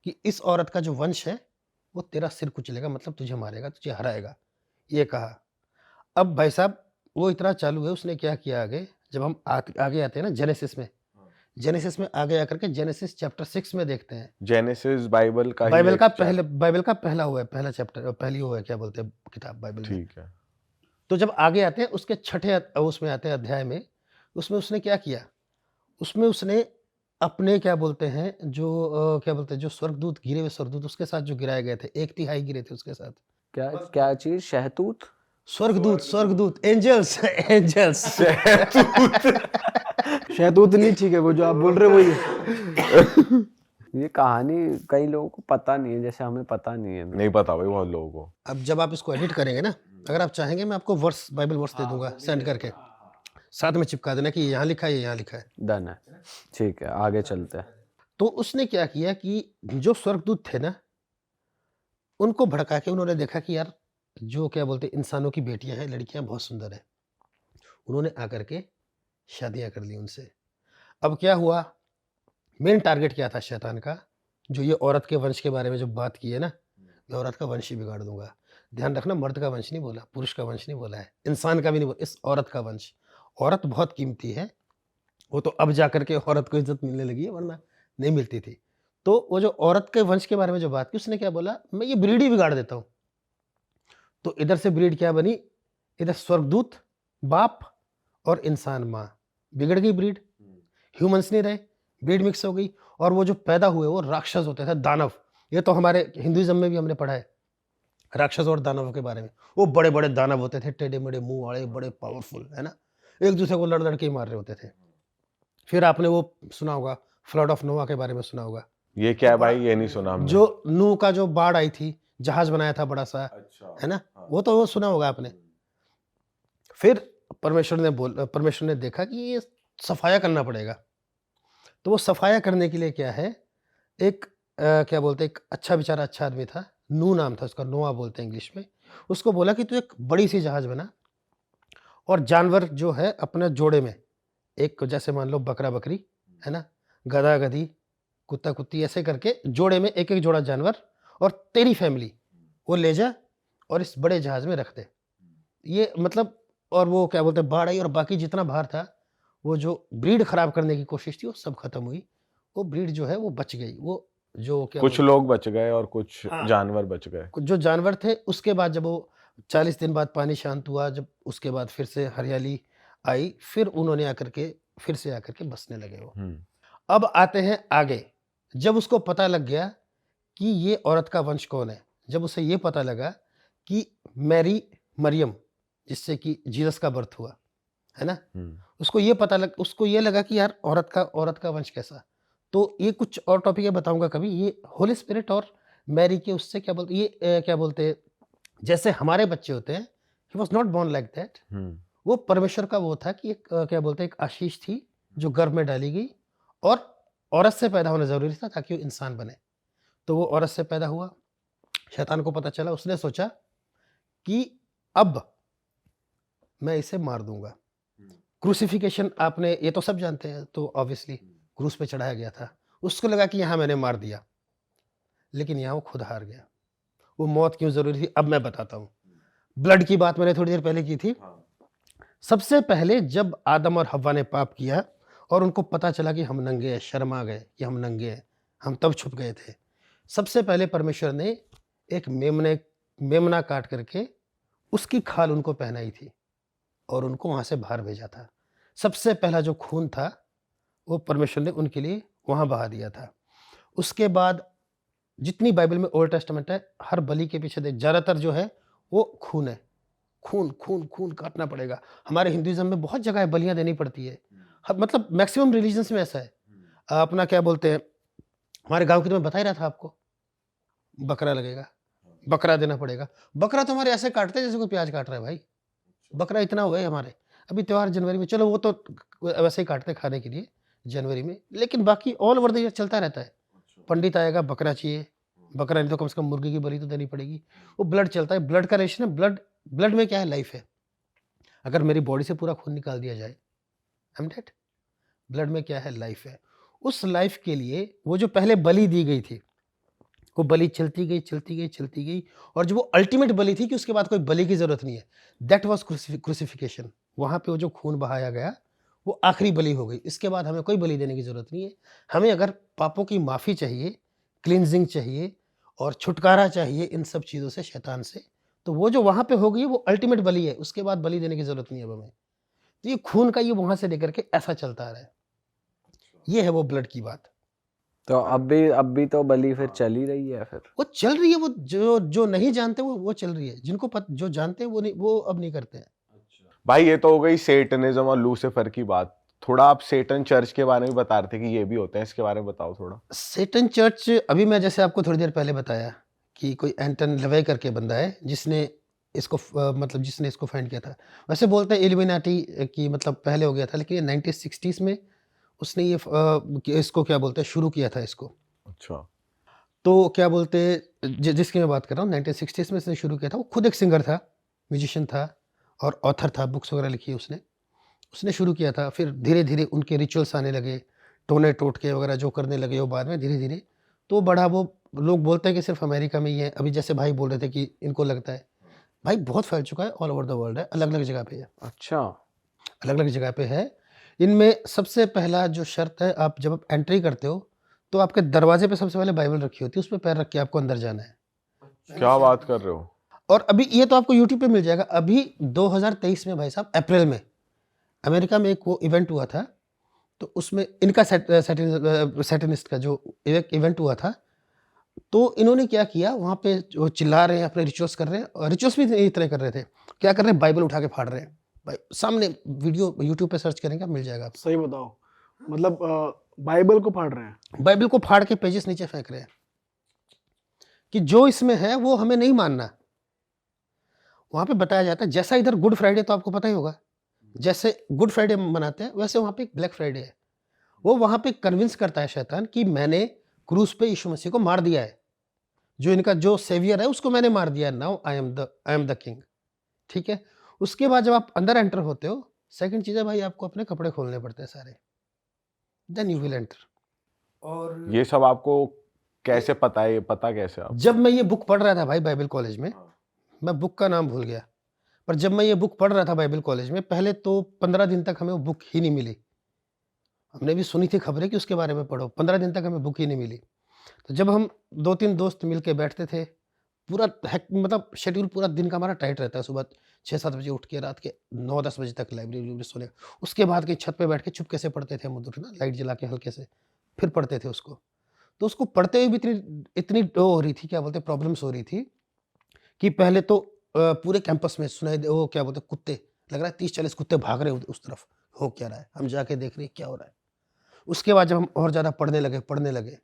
कि इस औरत का जो वंश है वो तेरा सिर कुचलेगा, मतलब तुझे मारेगा, तुझे हराएगा, ये कहा। अब भाई साहब वो इतना चालू है, उसने क्या किया आगे, जब हम आगे आते हैं ना जेनेसिस में, जेनेसिस में आगे आकर के जेनेसिस चैप्टर 6 में देखते हैं। जेनेसिस बाइबल का ही बाइबल एक का चैप्टर। बाइबल का पहला हुआ है, पहला चैप्टर, पहली वो है क्या बोलते हैं किताब बाइबल में। ठीक है। तो जब आगे आते हैं उसके छठे उसमें आते हैं अध्याय में, उसमें उसने क्या किया, उसमें उसने अपने क्या बोलते हैं जो क्या बोलते हैं जो स्वर्गदूत, गिरे हुए स्वर्गदूत उसके साथ जो गिराए गए थे, 1/3 गिरे थे उसके साथ। क्या क्या चीज़? शहतूत? स्वर्गदूत, स्वर्गदूत, एंजल्स एंजल्स। शहतूत नहीं, ठीक है, वो जो आप बोल रहे हो वही है। ये कहानी कई लोगों को पता नहीं है, जैसे हमें पता नहीं है। नहीं पता भाई बहुत लोगों को। अब जब आप इसको एडिट करेंगे ना, अगर आप चाहेंगे मैं आपको वर्स, बाइबल वर्स दे दूंगा सेंड करके, साथ में चिपका देना कि ये यहाँ लिखा है, ये यहाँ लिखा है। डन है, ठीक है, आगे चलते हैं। तो उसने क्या किया कि जो स्वर्गदूत थे ना, उनको भड़का के उन्होंने देखा कि यार जो क्या बोलते हैं इंसानों की बेटियां हैं, लड़कियां बहुत सुंदर है, उन्होंने आकर के शादियां कर ली उनसे। अब क्या हुआ, मेन टारगेट क्या था शैतान का, जो ये औरत के वंश के बारे में जो बात की है ना, मैं औरत का वंश ही बिगाड़ दूंगा। ध्यान रखना, मर्द का वंश नहीं बोला, पुरुष का वंश नहीं बोला है, इंसान का भी नहीं बोला, इस औरत का वंश। औरत बहुत कीमती है, वो तो अब जाकर के औरत को इज्जत मिलने लगी है, वरना नहीं मिलती थी। तो वो जो औरत के वंश के बारे में जो बात की, उसने क्या बोला, मैं ये ब्रीड ही बिगाड़ देता हूँ। तो इधर से ब्रीड क्या बनी, इधर स्वर्गदूत बाप और इंसान माँ, बिगड़ गई ब्रीड, ह्यूमंस नहीं रहे, ब्रीड मिक्स हो गई, और वो जो पैदा हुए वो राक्षस होते थे, दानव। ये तो हमारे हिंदुइज्म में भी हमने पढ़ा है राक्षस और दानवों के बारे में। वो बड़े बड़े दानव होते थे, टेढ़े मेढ़े मुंह वाले, बड़े पावरफुल, है ना, एक दूसरे को लड़ लड़ के ही मार रहे होते थे। फिर आपने वो सुना होगा फ्लड ऑफ नोआ के बारे में सुना होगा, ये क्या है भाई, ये नहीं सुना हमने। जो नूह का जो बाढ़ आई थी, जहाज बनाया था बड़ा सा, अच्छा। है ना, वो तो वो सुना होगा आपने। फिर परमेश्वर ने देखा कि ये सफाया करना पड़ेगा, तो वो सफाया करने के लिए क्या है, एक क्या बोलते हैं, एक अच्छा बेचारा अच्छा आदमी था, नूह नाम था उसका, नोआ बोलते हैं इंग्लिश में। उसको बोला कि तू एक बड़ी सी जहाज बना, और जानवर जो है अपने जोड़े में, एक जैसे मान लो बकरा बकरी, है ना, गधा गधी, कुत्ता कुत्ती, ऐसे करके जोड़े में एक एक जोड़ा जानवर, और तेरी फैमिली वो ले जा और इस बड़े जहाज में रख दे। ये मतलब, और वो क्या बोलते हैं बाढ़ आई, और बाकी जितना बाहर था, वो जो ब्रीड खराब करने की कोशिश थी वो सब खत्म हुई, वो ब्रीड जो है वो बच गई। वो जो क्या कुछ लोग बच गए और कुछ हाँ। जानवर बच गए। जो जानवर थे, उसके बाद जब वो 40 दिन बाद पानी शांत हुआ, जब उसके बाद फिर से हरियाली आई, फिर उन्होंने आकर के फिर से आकर के बसने लगे वो। अब आते हैं आगे, जब उसको पता लग गया कि ये औरत का वंश कौन है, जब उसे ये पता लगा कि मैरी मरियम, जिससे कि जीसस का बर्थ हुआ, है ना, उसको ये लगा कि यार औरत का वंश कैसा। तो ये कुछ और टॉपिक है, बताऊंगा कभी, ये होली स्पिरिट और मैरी के उससे क्या बोलते, ये क्या बोलते हैं, जैसे हमारे बच्चे होते हैं, he was not born like that. वो परमेश्वर का वो था कि एक क्या बोलते हैं, एक आशीष थी जो गर्भ में डाली गई, और औरत से पैदा होना जरूरी था ताकि वो इंसान बने। तो वो औरत से पैदा हुआ, शैतान को पता चला, उसने सोचा कि अब मैं इसे मार दूंगा। क्रूसिफिकेशन आपने ये तो सब जानते हैं, तो ऑब्वियसली क्रूस पे चढ़ाया गया था। उसको लगा कि यहाँ मैंने मार दिया, लेकिन यहाँ वो खुद हार गया। वो मौत क्यों ज़रूरी थी, अब मैं बताता हूँ। ब्लड की बात मैंने थोड़ी देर पहले की थी। सबसे पहले जब आदम और हव्वा ने पाप किया और उनको पता चला कि हम नंगे हैं, शर्म आ गए कि हम नंगे हैं, हम तब छुप गए थे। सबसे पहले परमेश्वर ने एक मेमना काट करके उसकी खाल उनको पहनाई थी और उनको वहाँ से बाहर भेजा था। सबसे पहला जो खून था, वो परमेश्वर ने उनके लिए वहाँ बहा दिया था। उसके बाद जितनी बाइबल में ओल्ड टेस्टामेंट है, हर बलि के पीछे देख ज़्यादातर जो है वो खून है। खून, खून, खून काटना पड़ेगा। हमारे हिंदुइज़्म में बहुत जगह है बलियाँ देनी पड़ती है। ह मतलब मैक्सिमम रिलीजन्स में ऐसा है। अपना क्या बोलते हैं, हमारे गाँव की तो मैं बता ही रहा था आपको, बकरा लगेगा, बकरा देना पड़ेगा। बकरा तो हमारे ऐसे काटते हैं जैसे कोई प्याज काट रहा है भाई। बकरा इतना हुआ है हमारे। अभी त्योहार जनवरी में, चलो वो तो वैसे ही काटते हैं खाने के लिए जनवरी में, लेकिन बाकी ऑल ओवर द ईयर चलता रहता है। पंडित आएगा, बकरा चाहिए, बकरा नहीं तो कम से कम मुर्गी की बलि तो देनी पड़ेगी। वो ब्लड चलता है, ब्लड का रिलेशन है, ब्लड ब्लड में क्या है, लाइफ है। अगर मेरी बॉडी से पूरा खून निकाल दिया जाए, आई एम डेड। ब्लड में क्या है, लाइफ है। उस लाइफ के लिए वो जो पहले बलि दी गई थी, वो बलि चलती गई, चलती गई, चलती गई, और जो वो अल्टीमेट बलि थी कि उसके बाद कोई बलि की ज़रूरत नहीं है, दैट वाज़ क्रूसिफिकेशन। वहाँ पे वो जो खून बहाया गया, वो आखिरी बलि हो गई। इसके बाद हमें कोई बलि देने की ज़रूरत नहीं है। हमें अगर पापों की माफ़ी चाहिए, क्लींजिंग चाहिए और छुटकारा चाहिए इन सब चीज़ों से, शैतान से, तो वो जो वहाँ पे हो गई, वो अल्टीमेट बलि है। उसके बाद बलि देने की ज़रूरत नहीं है अब हमें। तो ये खून का ये वहाँ से लेकर के ऐसा चलता आ रहा है। ये है वो ब्लड की बात। तो अब भी तो बलि फिर चल ही रही है फिर। वो चल रही है, वो जो जो नहीं जानते वो चल रही है। जिनको जो जानते हैं वो नहीं, वो अब नहीं करते हैं। भाई ये तो हो गई सेटनिज्म और लूसीफर की बात। थोड़ा आप सेटन चर्च के बारे में बता रहे थे कि ये भी होते हैं, इसके बारे में बताओ थोड़ा। सेटन चर्च, अभी मैं जैसे आपको थोड़ी देर पहले बताया कि कोई एंटन लेवे करके बंदा है जिसने इसको मतलब जिसने इसको फाइंड किया था। वैसे बोलते हैं इल्यूमिनाटी की मतलब पहले हो गया था, लेकिन ये 1960s में उसने ये इसको क्या बोलते हैं, शुरू किया था इसको। अच्छा। तो क्या बोलते हैं, जिसकी मैं बात कर रहा हूँ 1960s में इसने शुरू किया था। वो खुद एक सिंगर था, म्यूजिशियन था और ऑथर था, बुक्स वगैरह लिखी है उसने। उसने शुरू किया था, फिर धीरे-धीरे उनके रिचुअल्स आने लगे, टोने टोटके वगैरह जो करने लगे वो बाद में धीरे-धीरे। तो बढ़ा वो, लोग बोलते हैं कि सिर्फ़ अमेरिका में ही है। अभी जैसे भाई बोल रहे थे कि इनको लगता है, भाई बहुत फैल चुका है, ऑल ओवर द वर्ल्ड है, अलग-अलग जगह पे है, अच्छा। अलग-अलग जगह पे है। इनमें सबसे पहला जो शर्त है, आप जब आप एंट्री करते हो, तो आपके दरवाज़े पे सबसे पहले बाइबल रखी होती है, उस पे पैर रख के आपको अंदर जाना है। क्या बात कर रहे हो? और अभी ये तो आपको यूट्यूब पे मिल जाएगा। अभी 2023 में भाई साहब अप्रैल में अमेरिका में एक वो इवेंट हुआ था, तो उसमें इनका सैटेनिस्ट का जो एक इवेंट हुआ था, तो इन्होंने क्या किया, वहाँ पे जो चिल्ला रहे हैं, अपने रिचुअल्स कर रहे हैं, और रिचुअल्स भी इस तरह कर रहे थे। क्या कर रहे हैं, बाइबल उठा के फाड़ रहे हैं। भाई सामने वीडियो यूट्यूब पे सर्च करेंगे, मिल जाएगा आपको। सही बताओ, मतलब बाइबल को फाड़ रहे हैं। बाइबल को फाड़ के पेजेस नीचे फेंक रहे हैं कि जो इसमें है वो हमें नहीं मानना। वहाँ पे बताया जाता है, जैसा इधर गुड फ्राइडे तो आपको पता ही होगा, जैसे गुड फ्राइडे मनाते हैं वैसे वहाँ पे एक ब्लैक फ्राइडे है। वो वहाँ पे कन्विंस करता है शैतान कि मैंने क्रूस पे यीशु मसीह को मार दिया है, जो इनका जो सेवियर है उसको मैंने मार दिया है, now I am the king. ठीक है। उसके बाद जब आप अंदर एंटर होते हो, सेकंड चीज़ है भाई, आपको अपने कपड़े खोलने पड़ते हैं सारे, देन यू विल एंटर। और ये सब आपको कैसे पता है? ये पता कैसे आप? जब मैं ये बुक पढ़ रहा था भाई बाइबल कॉलेज में, मैं बुक का नाम भूल गया, पर जब मैं ये बुक पढ़ रहा था बाइबल कॉलेज में, पहले तो 15 दिन तक हमें वो बुक ही नहीं मिली। हमने भी सुनी थी खबरें कि उसके बारे में पढ़ो, 15 दिन तक हमें बुक ही नहीं मिली। तो जब हम 2-3 दोस्त मिल के बैठते थे, पूरा मतलब शेड्यूल पूरा दिन का हमारा टाइट रहता है। सुबह 6-7 बजे उठ के रात के 9-10 बजे तक लाइब्रेरी में सोने। उसके बाद कहीं छत पे बैठ के चुपके से पढ़ते थे हम उधर ना, लाइट जला के हल्के से, फिर पढ़ते थे उसको। तो उसको पढ़ते हुए भी इतनी इतनी वो हो रही थी, क्या बोलते हैं, प्रॉब्लम्स हो रही थी कि पहले तो पूरे कैंपस में सुनाई दे, वो क्या बोलते हैं, कुत्ते, लग रहा है 30-40 कुत्ते भाग रहे हैं उस तरफ, हो क्या रहा है? हम जाके देख रहे हैं क्या हो रहा है। उसके बाद जब हम और ज़्यादा पढ़ने लगे,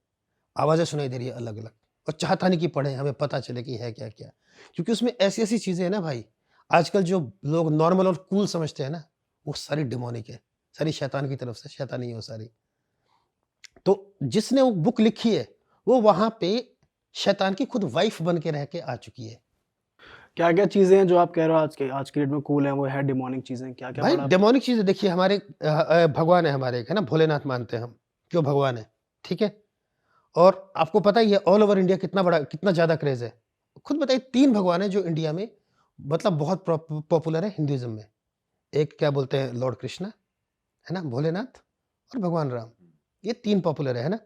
आवाज़ें सुनाई दे रही है अलग-अलग, और चाहता नहीं कि पढ़ें, हमें पता चले कि है क्या-क्या। क्योंकि उसमें ऐसी-ऐसी चीज़ें हैं ना भाई, आजकल जो लोग नॉर्मल और कूल समझते हैं ना, वो सारी डेमोनिक है, सारी शैतान की तरफ से, शैतानी है वो सारी। तो जिसने वो बुक लिखी है, वो वहाँ पे शैतान की खुद वाइफ़ बन के रह के आ चुकी है। क्या क्या चीजें हैं जो आप कह रहे हो आज के डेट में कूल है, वो है डिमोनिक चीजें, क्या क्या भाई पढ़ा? डेमोनिक चीजें देखिए, हमारे भगवान है हमारे, एक है ना, भोलेनाथ मानते हैं हम, जो भगवान है, ठीक है। और आपको पता ही है ऑल ओवर इंडिया कितना बड़ा, कितना ज्यादा क्रेज है। खुद बताइए, 3 भगवान है जो इंडिया में मतलब बहुत पॉपुलर है हिंदुइज्म में। एक क्या बोलते हैं, लॉर्ड कृष्णा, है ना, भोलेनाथ और भगवान राम। ये 3 पॉपुलर है ना।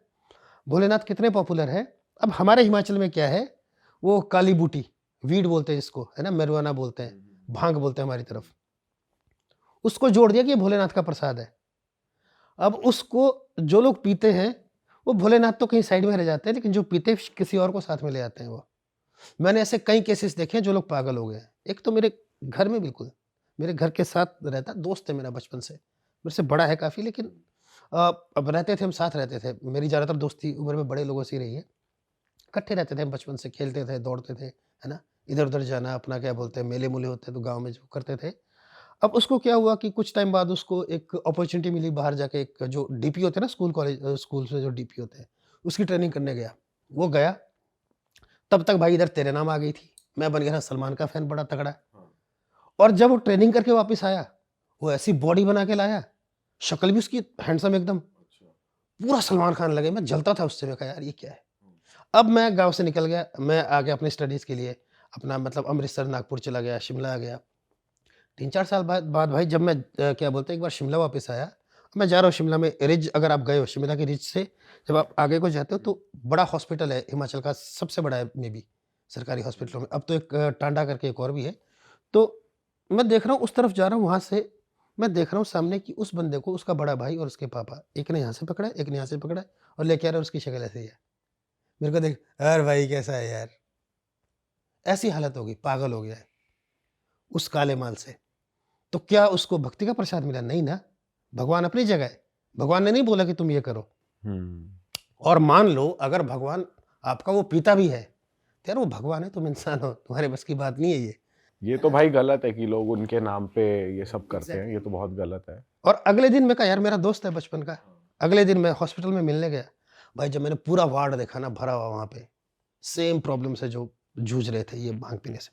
भोलेनाथ कितने पॉपुलर है, अब हमारे हिमाचल में क्या है, वो काली बूटी, वीड बोलते हैं इसको, है ना, marijuana बोलते हैं, भांग बोलते हैं हमारी तरफ। उसको जोड़ दिया कि ये भोलेनाथ का प्रसाद है। अब उसको जो लोग पीते हैं, वो भोलेनाथ तो कहीं साइड में रह जाते हैं, लेकिन जो पीते हैं किसी और को साथ में ले आते हैं वो। मैंने ऐसे कई केसेस देखे हैं जो लोग पागल हो गए हैं। एक तो मेरे घर में, बिल्कुल मेरे घर के साथ रहता, दोस्त है मेरा बचपन से, मेरे से बड़ा है काफ़ी, लेकिन अब रहते थे, हम साथ रहते थे। मेरी ज़्यादातर दोस्ती उम्र में बड़े लोगों से ही रही है। इकट्ठे रहते थे हम बचपन से, खेलते थे, दौड़ते थे, है ना, इधर-उधर जाना, अपना क्या बोलते हैं, मेले-मूले होते तो गाँव में जो करते थे। अब उसको क्या हुआ कि कुछ टाइम बाद उसको एक अपॉर्च्युनिटी मिली बाहर जाके, एक जो डीपी होते हैं ना, स्कूल कॉलेज स्कूल से जो डीपी होते हैं, उसकी ट्रेनिंग करने गया। वो गया, तब तक भाई इधर तेरे नाम आ गई थी। मैं बन गया था सलमान का फैन बड़ा तगड़ा। और जब वो ट्रेनिंग करके वापस आया, वो ऐसी बॉडी बना के लाया, शक्ल भी उसकी हैंडसम एकदम, पूरा सलमान खान लगे। मैं जलता था उससे, मैं कहा यार ये क्या है। अब मैं गाँव से निकल गया, मैं आ गया अपनी स्टडीज़ के लिए, अपना मतलब अमृतसर, नागपुर चला गया, शिमला आ गया। 3-4 साल बाद भाई जब मैं क्या बोलते हैं, एक बार शिमला वापस आया, मैं जा रहा हूँ शिमला में, रिज अगर आप गए हो, शिमला के रिज से जब आप आगे को जाते हो तो बड़ा हॉस्पिटल है, हिमाचल का सबसे बड़ा है मे बी, सरकारी हॉस्पिटलों में। अब तो एक टांडा करके एक और भी है। तो मैं देख रहा हूँ उस तरफ जा रहा हूँ, वहाँ से मैं देख रहा हूँ सामने कि उस बंदे को उसका बड़ा भाई और उसके पापा, एक ने यहाँ से पकड़ा है, एक ने यहाँ से पकड़ा है और लेके आ रहा है, उसकी शक्ल ऐसे ही है। मेरे को देख, अरे भाई कैसा है यार, ऐसी हालत हो गई, पागल हो गया है उस काले माल से। तो क्या उसको भक्ति का प्रसाद मिला? नहीं ना। भगवान अपनी जगह है, भगवान ने नहीं बोला कि तुम ये करो। और मान लो अगर भगवान आपका वो पीता भी है, तो यार वो भगवान है, तुम इंसान हो, तुम्हारे बस की बात नहीं है ये तो भाई गलत है कि लोग उनके नाम पे ये सब करते हैं, ये तो बहुत गलत है। और अगले दिन मैं कहा यार मेरा दोस्त है बचपन का, अगले दिन मैं हॉस्पिटल में मिलने गया। भाई जब मैंने पूरा वार्ड देखा ना, भरा हुआ वहाँ पे, सेम प्रॉब्लम से जो जूझ रहे थे ये भांग पीने से,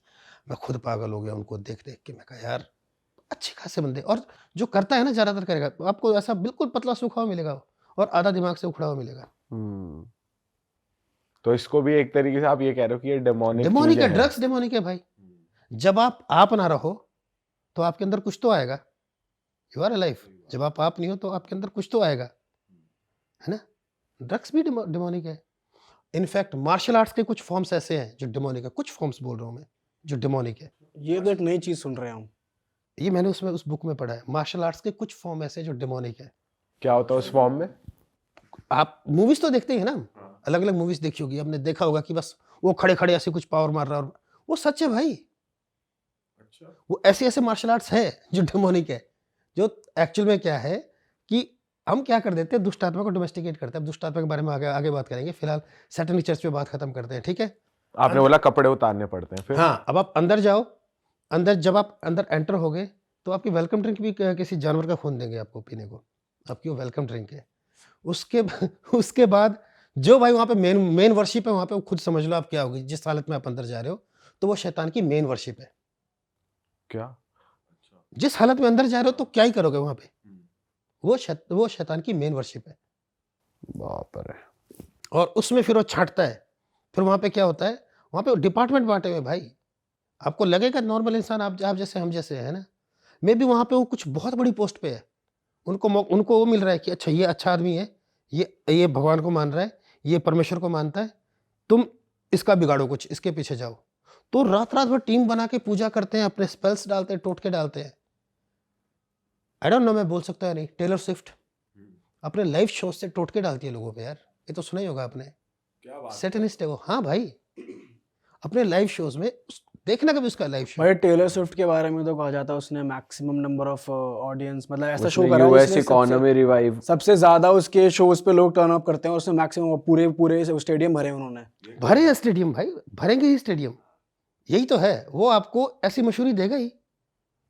मैं खुद पागल हो गया उनको देख देख के। मैं कहा यार अच्छे खासे बंदे, और जो करता है ना ज़्यादातर करेगा, तो आपको ऐसा बिल्कुल पतला सूखा हुआ मिलेगा और आधा दिमाग से उखड़ा हुआ मिलेगा। तो इसको भी एक तरीके से आप ये कह रहे हो कि ये डेमोनिक डेमोनिक है, चीजें हैं। ड्रग्स डेमोनिक है भाई। जब आप ना रहो तो आपके अंदर कुछ तो आएगा। यू आर अलाइव, जब आप नहीं हो तो आपके अंदर कुछ तो आएगा, है ना। ड्रग्स भी डेमोनिक है। इनफैक्ट मार्शल आर्ट्स के कुछ फॉर्म्स ऐसे हैं जो डेमोनिक है, कुछ फॉर्म्स बोल रहा हूँ मैं जो डेमोनिक है। ये तो एक नई चीज सुन रहे हैं हम। ये मैंने उसमें उस बुक में पढ़ा है, मार्शल आर्ट्स के कुछ फॉर्म ऐसे जो डेमोनिक है। क्या होता है उस फॉर्म में? आप मूवीज तो देखते ही हैं ना, अलग अलग मूवीज देखी होगी, आपने देखा होगा कि बस वो खड़े खड़े ऐसे कुछ पावर मार रहा है, और वो सच है भाई। वो ऐसे ऐसे मार्शल आर्ट्स है जो डेमोनिक है, जो एक्चुअल में क्या है कि हम क्या कर देते हैं, दुष्ट आत्मा को डोमेस्टिकेट करते हैं। अब दुष्ट आत्मा के बारे में आगे आगे बात करेंगे, फिलहाल सैटेनिक चर्च पे बात खत्म करते हैं, ठीक है। आपने बोला कपड़े उतारने पड़ते हैं, फिर? हाँ, अब आप अंदर जाओ, अंदर जब आप अंदर एंटर हो गए तो आपकी वेलकम ड्रिंक भी किसी जानवर का खून देंगे आपको पीने को, आपकी वो वेलकम ड्रिंक है। उसके उसके बाद जो भाई वहाँ पे मेन वर्शिप है, वहाँ पे वो खुद समझ लो आप क्या होगी जिस हालत में आप अंदर जा रहे हो, तो वो शैतान की मेन वर्शिप है। क्या? जिस हालत में अंदर जा रहे हो तो क्या ही करोगे वहाँ पे, वो शैतान की मेन वर्शिप है। बाप रे। और उसमें फिर वो छांटता है। फिर वहाँ पे क्या होता है, वहाँ पे डिपार्टमेंट बांटे हुए भाई। आपको लगेगा नॉर्मल इंसान, आप जैसे हम जैसे है ना, मे बी वहाँ पे वो कुछ बहुत बड़ी पोस्ट पे है, उनको वो मिल रहा है कि अच्छा ये अच्छा आदमी है, ये भगवान को मान रहा है, ये परमेश्वर को मानता है, तुम इसका बिगाड़ो कुछ, इसके पीछे जाओ। तो रात रात भर टीम बना के पूजा करते हैं, अपने स्पेल्स डालते हैं, टोटके डालते हैं। आई डोंट नो मैं बोल सकता है नहीं, टेलर स्विफ्ट अपने लाइव शो से टोटके डालती है लोगों पे यार, ये तो सुना ही होगा आपने। क्या बात? सैटेनिस्ट है वो, हाँ भाई, अपने लाइव शोज में देखना कभी उसका लाइव शो। भाई टेलर स्विफ्ट के बारे में तो कहा जाता है उसने मैक्सिमम नंबर ऑफ ऑडियंस, मतलब ऐसा शो उसने करा है यूएस जिसने इकोनॉमी रिवाइव। सबसे ज्यादा उसके शोज पे लोग टर्न अप करते हैं, और उसने मैक्सिमम पूरे स्टेडियम भरे उन्होंने। भरे हैं स्टेडियम भाई, भरेंगे ही स्टेडियम, यही तो है। वो आपको ऐसी मशहूरी देगा ही,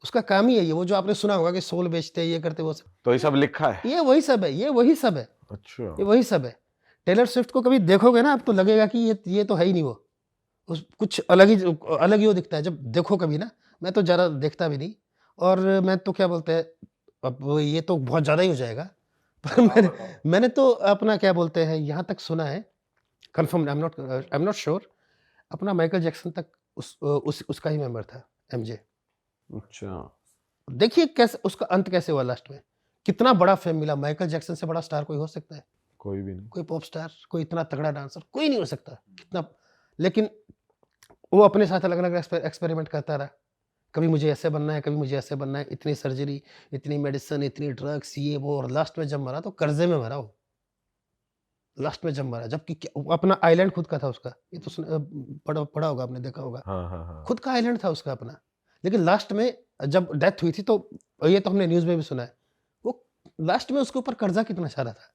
उसका काम ही है ये। वो जो आपने सुना होगा कि सोल बेचते हैं, ये करते, वो सब, तो ये सब लिखा है? ये वही सब है, ये वही सब है, अच्छा। ये वही सब है। टेलर स्विफ्ट को कभी देखोगे ना आप तो लगेगा कि ये तो है ही नहीं वो। कुछ अलग ही वो दिखता है जब देखो कभी ना। मैं तो ज़्यादा देखता भी नहीं, और मैं तो क्या बोलते हैं, अब ये तो बहुत ज़्यादा ही हो जाएगा। पर मैंने तो अपना क्या बोलते हैं, यहाँ तक सुना है, confirm I am not sure, अपना माइकल जैक्सन तक उसका ही मेंबर था, एमजे। अच्छा। देखिए कैसे उसका अंत कैसे हुआ लास्ट में, कितना बड़ा फेम मिला। माइकल जैक्सन से बड़ा स्टार कोई हो सकता है? कोई भी नहीं। कोई पॉप स्टार, कोई इतना तगड़ा डांसर कोई नहीं हो सकता। कितना, लेकिन वो अपने साथ अलग अलग एक्सपेरिमेंट करता रहा। कभी मुझे ऐसे बनना है, कभी मुझे ऐसे बनना है, इतनी सर्जरी, इतनी मेडिसिन, इतनी ड्रग्स, ये वो, और लास्ट में जब मरा तो कर्जे में मरा वो। लास्ट में जब मरा, जबकि वो अपना आइलैंड खुद का था उसका। ये तो पढ़ा पढ़ा होगा आपने, देखा होगा। हाँ हाँ हाँ। खुद का आइलैंड था उसका अपना, लेकिन लास्ट में जब डेथ हुई थी तो ये तो हमने न्यूज़ में भी सुना है, वो लास्ट में उसके ऊपर कर्जा कितना सारा था,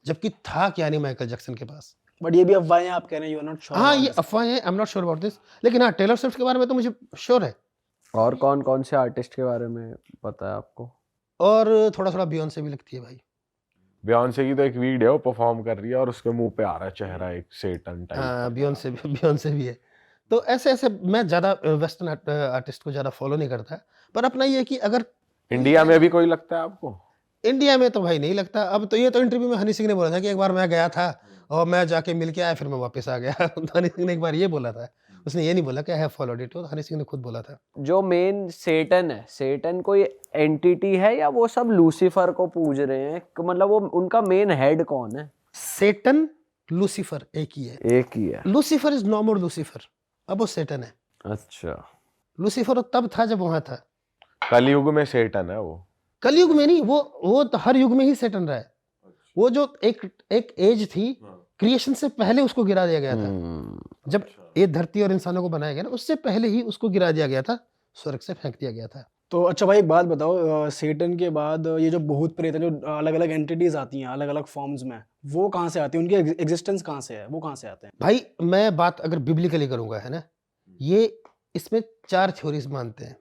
जबकि था क्या नहीं माइकल जैक्सन के पास। बट ये भी अफवाहें आप कह रहे हैं, यू आर नॉट श्योर? हाँ, ये अफ़वाहें हैं, I am not sure about this, लेकिन हाँ, टेलर स्विफ्ट के बारे में तो मुझे श्योर है, और कौन-कौन से आर्टिस्ट के बारे में पता है आपको? और थोड़ा-थोड़ा बियोंसे भी लगती है भाई। बियॉन्से की तो एक वीडियो परफॉर्म कर रही है और उसके मुंह पे आ रहा है चेहरा एक सेटन टाइप हाँ, का। बियोंसे भी है। तो ऐसे-ऐसे मैं ज़्यादा वेस्टर्न आर्टिस्ट को ज़्यादा फ़ॉलो नहीं करता, पर अपना ये है कि अगर इंडिया में भी कोई लगता है आपको? इंडिया में तो भाई नहीं लगता। अब तो ये तो इंटरव्यू में हनी सिंह ने बोला था कि एक बार मैं गया था और मैं जाके मिल के आया, फिर मैं वापस आ गया। तो हनी सिंह ने एक बार ये बोला था। उसने ये नहीं बोला कि आई हैव फॉलोड इट, तो हनी सिंह ने खुद बोला था। जो मेन सेटन है, सेटन कोई एंटिटी है या वो सब लूसीफर को पूज रहे हैं? मतलब वो उनका मेन हेड कौन है? सेटन, लूसीफर एक ही है। एक ही है। Lucifer is no more Lucifer, अब वो सेटन है। अच्छा। लूसीफर वो तब था जब वहाँ था। कलयुग में सेटन है वो। कलयुग में नहीं, वो तो हर युग में ही सेटन रहा है। वो जो एक एज थी, क्रिएशन से पहले उसको गिरा दिया गया था। जब ये धरती और इंसानों को बनाया गया ना, उससे पहले ही उसको गिरा दिया गया था, स्वर्ग से फेंक दिया गया था। तो अच्छा भाई, एक बात बताओ, सेटन के बाद ये जो भूत प्रेत है, जो अलग अलग एंटिटीज आती हैं अलग अलग फॉर्म्स में, वो कहाँ से आती है? उनकी एग्जिस्टेंस कहाँ से है? वो कहाँ से आते हैं? भाई मैं बात अगर बिब्लिकली करूंगा, है ना, ये इसमें 4 थ्योरीज मानते हैं।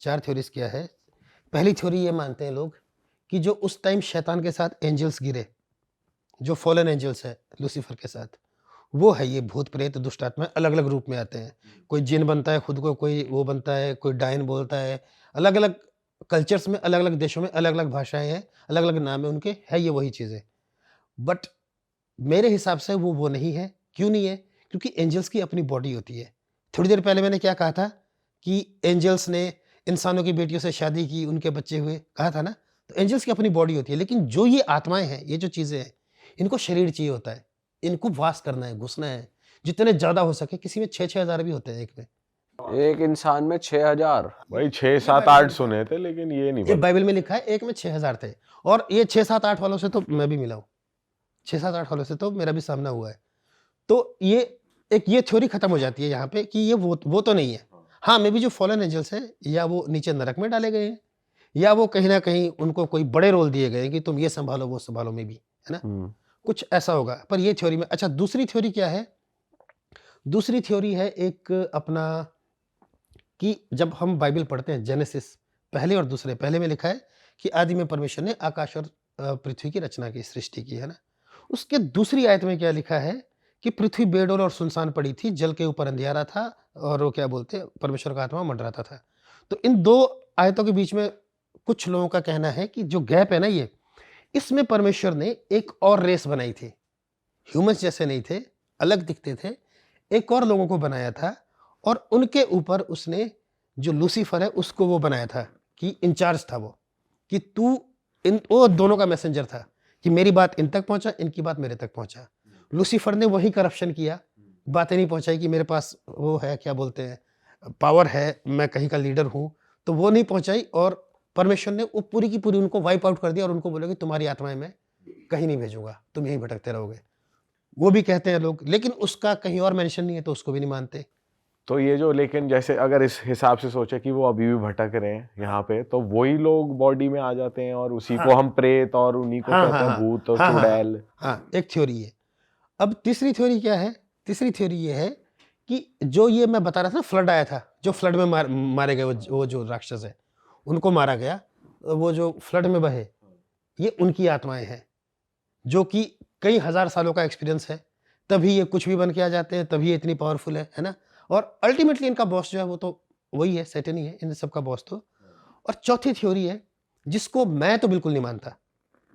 4 थ्योरीज क्या है? पहली थ्योरी ये मानते हैं लोग कि जो उस टाइम शैतान के साथ एंजल्स गिरे, जो फॉलन एंजल्स है लूसीफर के साथ, वो है ये भूत प्रेत दुष्ट आत्मा, अलग अलग रूप में आते हैं। कोई जिन बनता है खुद को, कोई वो बनता है, कोई डायन बोलता है। अलग अलग कल्चर्स में, अलग अलग देशों में अलग अलग भाषाएं हैं, अलग अलग नाम है उनके, है ये वही चीज़ें। बट मेरे हिसाब से वो नहीं है। क्यों नहीं है? क्योंकि एंजल्स की अपनी बॉडी होती है। थोड़ी देर पहले मैंने क्या कहा था कि एंजल्स ने इंसानों की बेटियों से शादी की, उनके बच्चे हुए, कहा था ना। तो एंजल्स की अपनी बॉडी होती है, लेकिन जो ये आत्माएं हैं, ये जो चीज़ें हैं, इनको शरीर चाहिए होता है, इनको वास करना है, घुसना है, जितने ज़्यादा हो सके। किसी में 6-6 हज़ार भी होते हैं एक में। एक इंसान में 6000? भाई 6 7 8 सुने थे, लेकिन ये नहीं ये पता। बाइबल में लिखा है, एक में 6 हज़ार थे। और ये 6-7-8 वालों से तो मैं भी मिला हूँ। 6-7-8 वालों से तो मेरा भी सामना हुआ है। तो ये थ्योरी खत्म हो जाती है यहाँ पे कि ये वो तो नहीं है। हाँ, मे बी जो फॉलन एंजल्स हैं, या वो नीचे नरक में डाले गए हैं, या वो कहीं न कहीं उनको कोई बड़े रोल दिए गए हैं कि तुम ये सँभालो, वो सँभालो, मे बी, है ना? कुछ ऐसा होगा। पर ये थ्योरी में अच्छा, दूसरी थ्योरी क्या है? दूसरी थ्योरी है एक अपना, कि जब हम बाइबल पढ़ते हैं, जेनेसिस पहले और दूसरे, पहले में लिखा है कि आदि में परमेश्वर ने आकाश और पृथ्वी की रचना की, सृष्टि की, है ना? उसके दूसरी आयत में क्या लिखा है कि पृथ्वी बेडौल और सुनसान पड़ी थी, जल के ऊपर अंधियारा था, और वो क्या बोलते हैं, परमेश्वर का आत्मा मंडराता था। तो इन 2 आयतों के बीच में कुछ लोगों का कहना है कि जो गैप है ना ये, इसमें परमेश्वर ने एक और रेस बनाई थी। ह्यूमन्स जैसे नहीं थे, अलग दिखते थे, एक और लोगों को बनाया था, और उनके ऊपर उसने जो लूसीफर है उसको वो बनाया था कि इंचार्ज था वो, कि तू इन वो दोनों का मैसेंजर था, कि मेरी बात इन तक पहुंचा, इनकी बात मेरे तक पहुंचा। लूसीफर ने वही करप्शन किया, बातें नहीं पहुंचाई कि मेरे पास वो है, क्या बोलते हैं, पावर है, मैं कहीं का लीडर हूं, तो वो नहीं पहुंचाई, और परमेश्वर ने वो पूरी की पूरी उनको वाइप आउट कर दिया, और उनको बोला कि तुम्हारी आत्माएं मैं कहीं नहीं भेजूंगा, तुम यहीं भटकते रहोगे। वो भी कहते हैं लोग, लेकिन उसका कहीं और मेंशन नहीं है, तो उसको भी नहीं मानते। तो ये जो, लेकिन जैसे अगर इस हिसाब से सोचे कि वो अभी भी भटक रहे हैं यहाँ पे, तो वही लोग बॉडी में आ जाते हैं और उसी को हम प्रेत, और उन्हीं को हाँ, कहते हाँ, हैं हाँ, भूत और हाँ, हाँ, चुड़ैल। हाँ, एक थ्योरी है। अब तीसरी थ्योरी क्या है? तीसरी थ्योरी ये है कि जो ये मैं बता रहा था ना, फ्लड आया था, जो फ्लड में मारे गए, वो जो राक्षस है, उनको मारा गया, वो जो फ्लड में बहे, ये उनकी आत्माएं हैं, जो कि कई हज़ार सालों का एक्सपीरियंस है, तभी ये कुछ भी बन के आ जाते हैं, तभी ये इतनी पावरफुल है ना? और अल्टीमेटली इनका बॉस जो है वो तो वही है, सैटन ही है इन सब का बॉस तो। और चौथी थ्योरी है, जिसको मैं तो बिल्कुल नहीं मानता,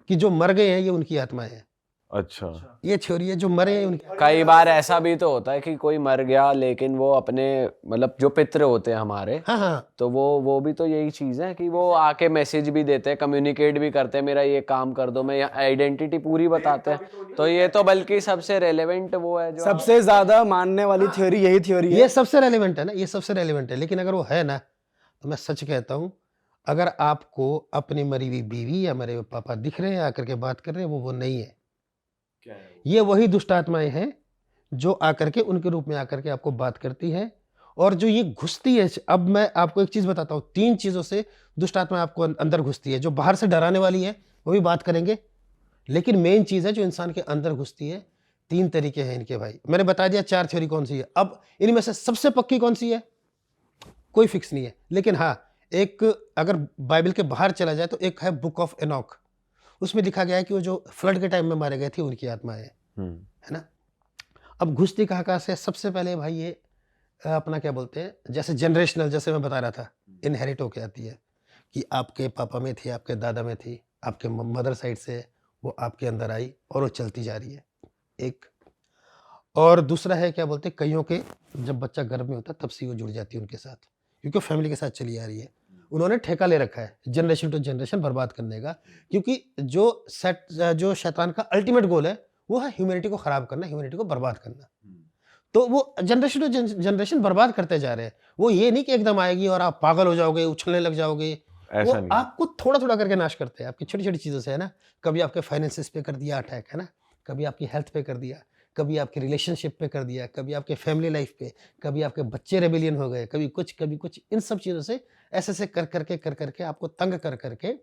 कि जो मर गए हैं ये उनकी आत्माएँ हैं। अच्छा। ये थ्योरी है, जो मरे हैं उनकी कई बार ऐसा भी तो होता है कि कोई मर गया लेकिन वो अपने मतलब जो पितृ होते हैं हमारे, हाँ, हाँ। तो वो भी तो यही चीज है कि वो आके मैसेज भी देते हैं, कम्युनिकेट भी करते हैं, मेरा ये काम कर दो, मैं आइडेंटिटी पूरी बताते हैं। तो ये तो बल्कि सबसे रेलेवेंट वो है जो सबसे ज्यादा मानने वाली थ्योरी यही थ्योरी है। ये सबसे रेलेवेंट है ना, ये सबसे रेलेवेंट है। लेकिन अगर वो है ना, तो मैं सच कहता हूँ, अगर आपको अपनी मरी हुई बीवी या मरे हुए पापा दिख रहे हैं, आकर के बात कर रहे हैं, वो नहीं है। ये वही दुष्ट आत्माएँ हैं, जो आकर के उनके रूप में आकर के आपको बात करती है, और जो ये घुसती है। अब मैं आपको एक चीज़ बताता हूँ, 3 चीज़ों से दुष्ट आत्मा आपको अंदर घुसती है। जो बाहर से डराने वाली है, वो भी बात करेंगे, लेकिन मेन चीज़ है जो इंसान के अंदर घुसती है। 3 तरीके हैं इनके भाई। मैंने बता दिया 4 थ्योरी कौन सी है। अब इनमें से सबसे पक्की कौन सी है? कोई फिक्स नहीं है। लेकिन हाँ, एक अगर बाइबल के बाहर चला जाए तो एक है बुक ऑफ एनॉक। उसमें लिखा गया है कि वो जो फ्लड के टाइम में मारे गए थे, उनकी आत्माएँ हैं। है ना? अब घुसती कहाँ-कहाँ से है? सबसे पहले भाई ये अपना क्या बोलते हैं, जैसे जनरेशनल, जैसे मैं बता रहा था, इनहेरिट होके आती है, कि आपके पापा में थी, आपके दादा में थी, आपके मदर साइड से वो आपके अंदर आई और वो चलती जा रही है, एक। और दूसरा है क्या बोलते हैं, कईयों के जब बच्चा गर्भ में होता है तब से वो जुड़ जाती है उनके साथ, क्योंकि फैमिली के साथ चली आ रही है। उन्होंने ठेका ले रखा है जनरेशन टू जनरेशन बर्बाद करने का, क्योंकि जो शैतान का अल्टीमेट गोल है, वो है ह्यूमैनिटी को खराब करना, ह्यूमैनिटी को बर्बाद करना। तो वो जनरेशन टू जनरेशन बर्बाद करते जा रहे हैं। वो ये नहीं कि एकदम आएगी और आप पागल हो जाओगे, उछलने लग जाओगे। वो ऐसा नहीं। आपको थोड़ा-थोड़ा करके नाश करते हैं, आपकी छोटी-छोटी चीज़ों से, है ना? कभी आपके फाइनेंसेस पे कर दिया अटैक, है ना? कभी आपकी हेल्थ पे कर दिया, कभी आपके रिलेशनशिप पे कर दिया, कभी आपके फैमिली लाइफ पे, कभी आपके बच्चे रेबेलियन हो गए, कभी कुछ, कभी कुछ। इन सब चीज़ों से ऐसे-ऐसे कर करके आपको तंग कर करके,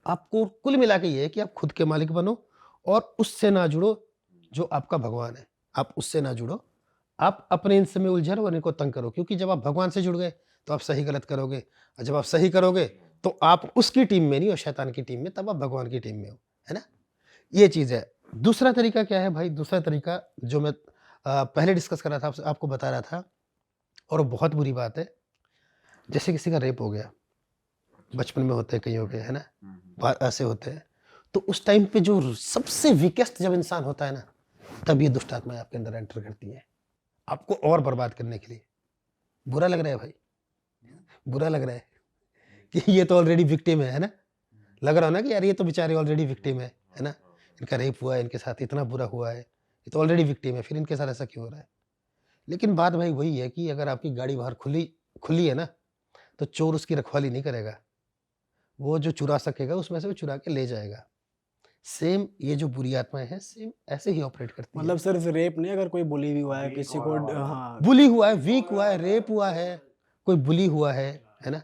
आपको कुल मिला के ये है कि आप खुद के मालिक बनो और उससे ना जुड़ो जो आपका भगवान है। आप उससे ना जुड़ो, आप अपने इन सब में उलझे रहो और इनको तंग करो, क्योंकि जब आप भगवान से जुड़ गए तो आप सही गलत करोगे, और जब आप सही करोगे तो आप उसकी टीम में नहीं हो, शैतान की टीम में, तब आप भगवान की टीम में हो, है ना? ये चीज़ है। दूसरा तरीका क्या है भाई? दूसरा तरीका जो मैं पहले डिस्कस कर रहा था, आपको बता रहा था, और वो बहुत बुरी बात है। जैसे किसी का रेप हो गया, बचपन में होते हैं कईयों के, है ना? ऐसे होते हैं, तो उस टाइम पे जो सबसे वीकेस्ट जब इंसान होता है ना, तब ये दुष्ट आत्माएं आपके अंदर एंटर करती है, आपको और बर्बाद करने के लिए। बुरा लग रहा है भाई, बुरा लग रहा है कि ये तो ऑलरेडी विक्टिम है ना? लग रहा हो ना कि यार ये तो बेचारे ऑलरेडी विक्टिम है ना? इनका रेप हुआ है, इनके साथ इतना बुरा हुआ है, ये तो ऑलरेडी विक्टिम है, फिर इनके साथ ऐसा क्यों हो रहा है? लेकिन बात भाई वही है कि अगर आपकी गाड़ी बाहर खुली खुली है ना, तो चोर उसकी रखवाली नहीं करेगा। वो जो चुरा सकेगा उसमें से वो चुरा के ले जाएगा। सेम ये जो बुरी आत्माएँ हैं, सेम ऐसे ही ऑपरेट करती हैं। मतलब सिर्फ रेप नहीं, अगर कोई बुली भी हुआ है किसी को, हाँ, बुली हुआ है, वीक हुआ है, रेप हुआ है, कोई बुली हुआ है ना?